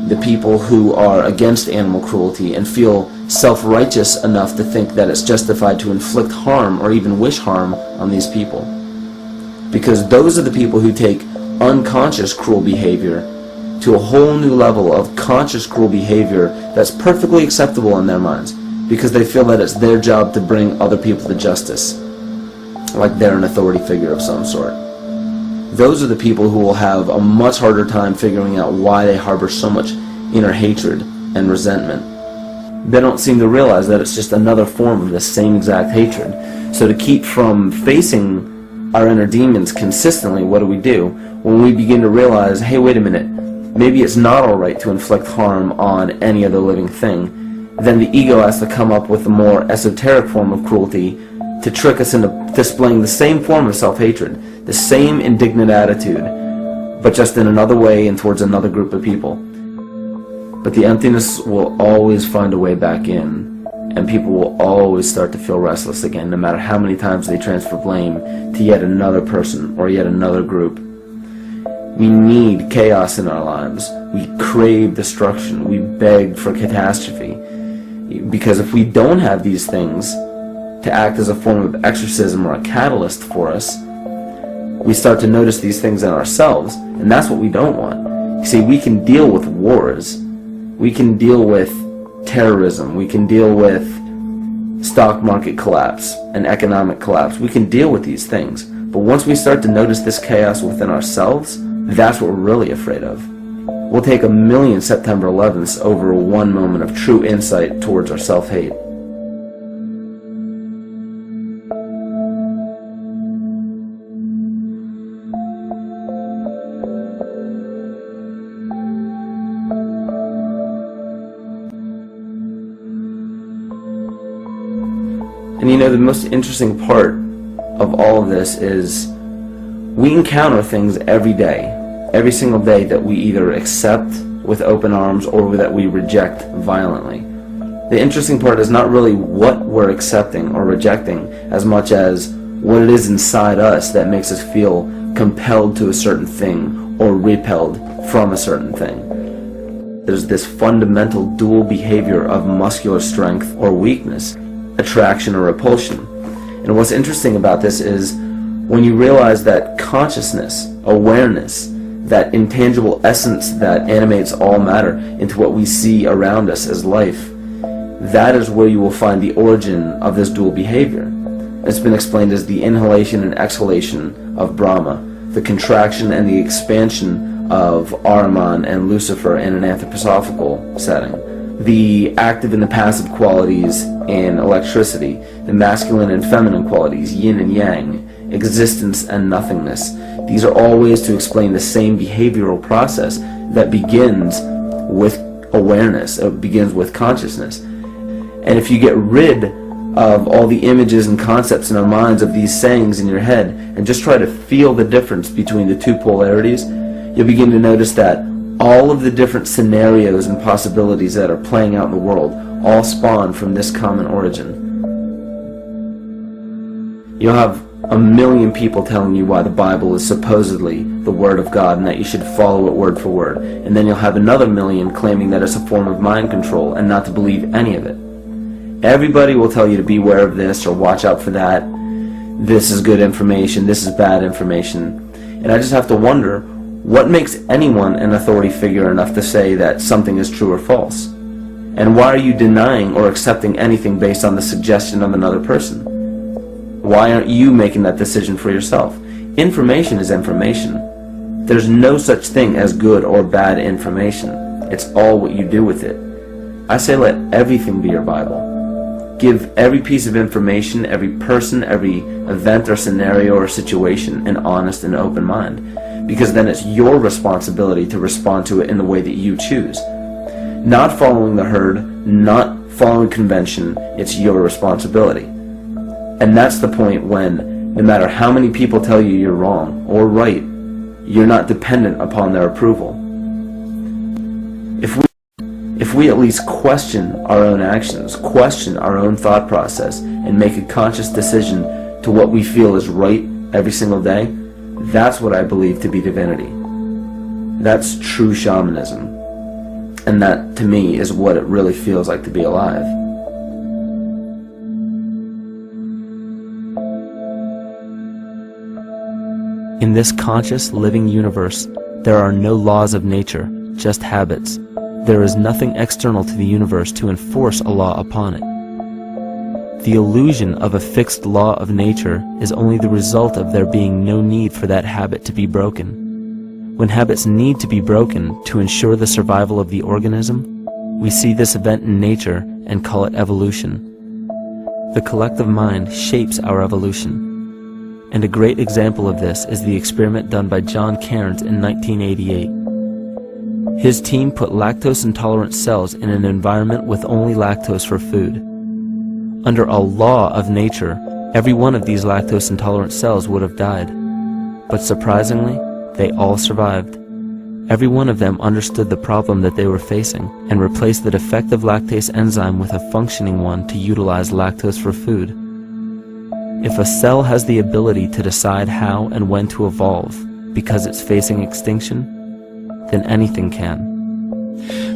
the people who are against animal cruelty and feel self-righteous enough to think that it's justified to inflict harm or even wish harm on these people. Because those are the people who take unconscious cruel behavior to a whole new level of conscious cruel behavior that's perfectly acceptable in their minds, because they feel that it's their job to bring other people to justice, like they're an authority figure of some sort. Those are the people who will have a much harder time figuring out why they harbor so much inner hatred and resentment. They don't seem to realize that it's just another form of the same exact hatred. So to keep from facing our inner demons consistently, what do? When we begin to realize, hey, wait a minute, maybe it's not alright to inflict harm on any other living thing, then the ego has to come up with a more esoteric form of cruelty to trick us into displaying the same form of self-hatred, the same indignant attitude, but just in another way and towards another group of people. But the emptiness will always find a way back in, and people will always start to feel restless again, no matter how many times they transfer blame to yet another person or yet another group. We need chaos in our lives. We crave destruction. We beg for catastrophe. Because if we don't have these things to act as a form of exorcism or a catalyst for us, we start to notice these things in ourselves, and that's what we don't want. You see, we can deal with wars. We can deal with terrorism. We can deal with stock market collapse and economic collapse. We can deal with these things. But once we start to notice this chaos within ourselves, that's what we're really afraid of. We'll take 1,000,000 September 11ths over one moment of true insight towards our self-hate. And you know, the most interesting part of all of this is we encounter things every day, every single day, that we either accept with open arms or that we reject violently. The interesting part is not really what we're accepting or rejecting as much as what it is inside us that makes us feel compelled to a certain thing or repelled from a certain thing. There's this fundamental dual behavior of muscular strength or weakness, attraction or repulsion. And what's interesting about this is when you realize that consciousness, awareness, that intangible essence that animates all matter into what we see around us as life, that is where you will find the origin of this dual behavior. It's been explained as the inhalation and exhalation of Brahma, the contraction and the expansion of Ahriman and Lucifer in an anthroposophical setting, the active and the passive qualities in electricity, the masculine and feminine qualities, yin and yang, existence and nothingness, These are all ways to explain the same behavioral process that begins with awareness, it begins with consciousness. And if you get rid of all the images and concepts in our minds of these sayings in your head and just try to feel the difference between the two polarities, you'll begin to notice that all of the different scenarios and possibilities that are playing out in the world all spawn from this common origin. You'll have a million people telling you why the Bible is supposedly the Word of God and that you should follow it word for word. And then you'll have another million claiming that it's a form of mind control and not to believe any of it. Everybody will tell you to beware of this or watch out for that. This is good information, this is bad information. And I just have to wonder, what makes anyone an authority figure enough to say that something is true or false? And why are you denying or accepting anything based on the suggestion of another person? Why aren't you making that decision for yourself? Information is information. There's no such thing as good or bad information. It's all what you do with it. I say let everything be your Bible. Give every piece of information, every person, every event or scenario or situation an honest and open mind. Because then it's your responsibility to respond to it in the way that you choose. Not following the herd, not following convention, it's your responsibility. And that's the point when, no matter how many people tell you you're wrong or right, you're not dependent upon their approval. If we at least question our own actions, question our own thought process, and make a conscious decision to what we feel is right every single day, that's what I believe to be divinity. That's true shamanism. And that, to me, is what it really feels like to be alive. In this conscious, living universe, there are no laws of nature, just habits. There is nothing external to the universe to enforce a law upon it. The illusion of a fixed law of nature is only the result of there being no need for that habit to be broken. When habits need to be broken to ensure the survival of the organism, we see this event in nature and call it evolution. The collective mind shapes our evolution. And a great example of this is the experiment done by John Cairns in 1988. His team put lactose-intolerant cells in an environment with only lactose for food. Under a law of nature, every one of these lactose-intolerant cells would have died. But surprisingly, they all survived. Every one of them understood the problem that they were facing and replaced the defective lactase enzyme with a functioning one to utilize lactose for food. If a cell has the ability to decide how and when to evolve because it's facing extinction, then anything can.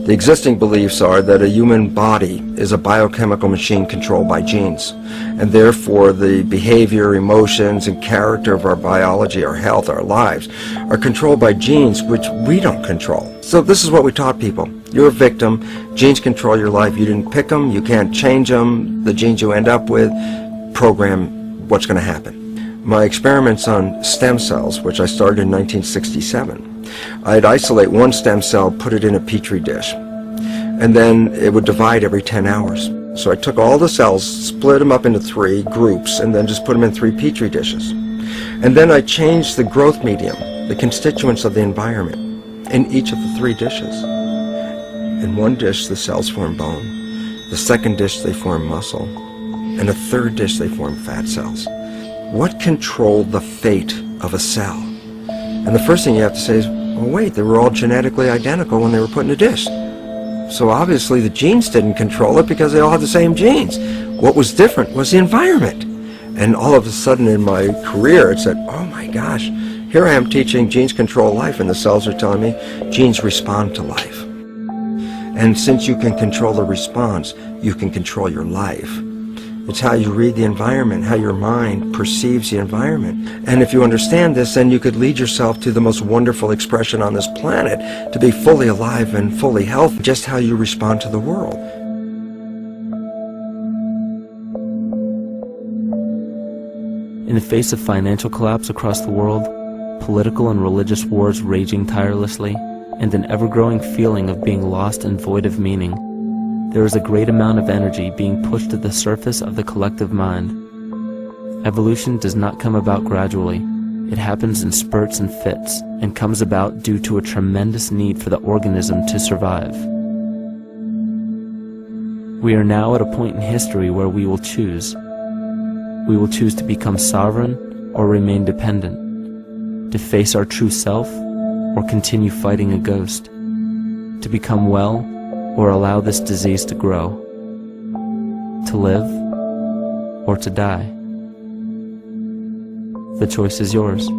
The existing beliefs are that a human body is a biochemical machine controlled by genes, and therefore the behavior, emotions, and character of our biology, our health, our lives are controlled by genes which we don't control. So this is what we taught people. You're a victim. Genes control your life. You didn't pick them. You can't change them. The genes you end up with program what's going to happen. My experiments on stem cells, which I started in 1967, I'd isolate one stem cell, put it in a petri dish, and then it would divide every 10 hours. So I took all the cells, split them up into 3 groups, and then just put them in 3 petri dishes. And then I changed the growth medium, the constituents of the environment, in each of the 3 dishes. In one dish, the cells form bone. The second dish, they form muscle. In a third dish, they form fat cells. What controlled the fate of a cell? And the first thing you have to say is, well, wait, they were all genetically identical when they were put in a dish. So obviously the genes didn't control it because they all had the same genes. What was different was the environment. And all of a sudden in my career, it said, oh my gosh, here I am teaching genes control life, and the cells are telling me genes respond to life. And since you can control the response, you can control your life. It's how you read the environment, how your mind perceives the environment. And if you understand this, then you could lead yourself to the most wonderful expression on this planet, to be fully alive and fully healthy, just how you respond to the world. In the face of financial collapse across the world, political and religious wars raging tirelessly, and an ever-growing feeling of being lost and void of meaning, there is a great amount of energy being pushed to the surface of the collective mind. Evolution does not come about gradually. It happens in spurts and fits, and comes about due to a tremendous need for the organism to survive. We are now at a point in history where we will choose. We will choose to become sovereign or remain dependent, to face our true self or continue fighting a ghost, to become well or allow this disease to grow, to live or to die. The choice is yours.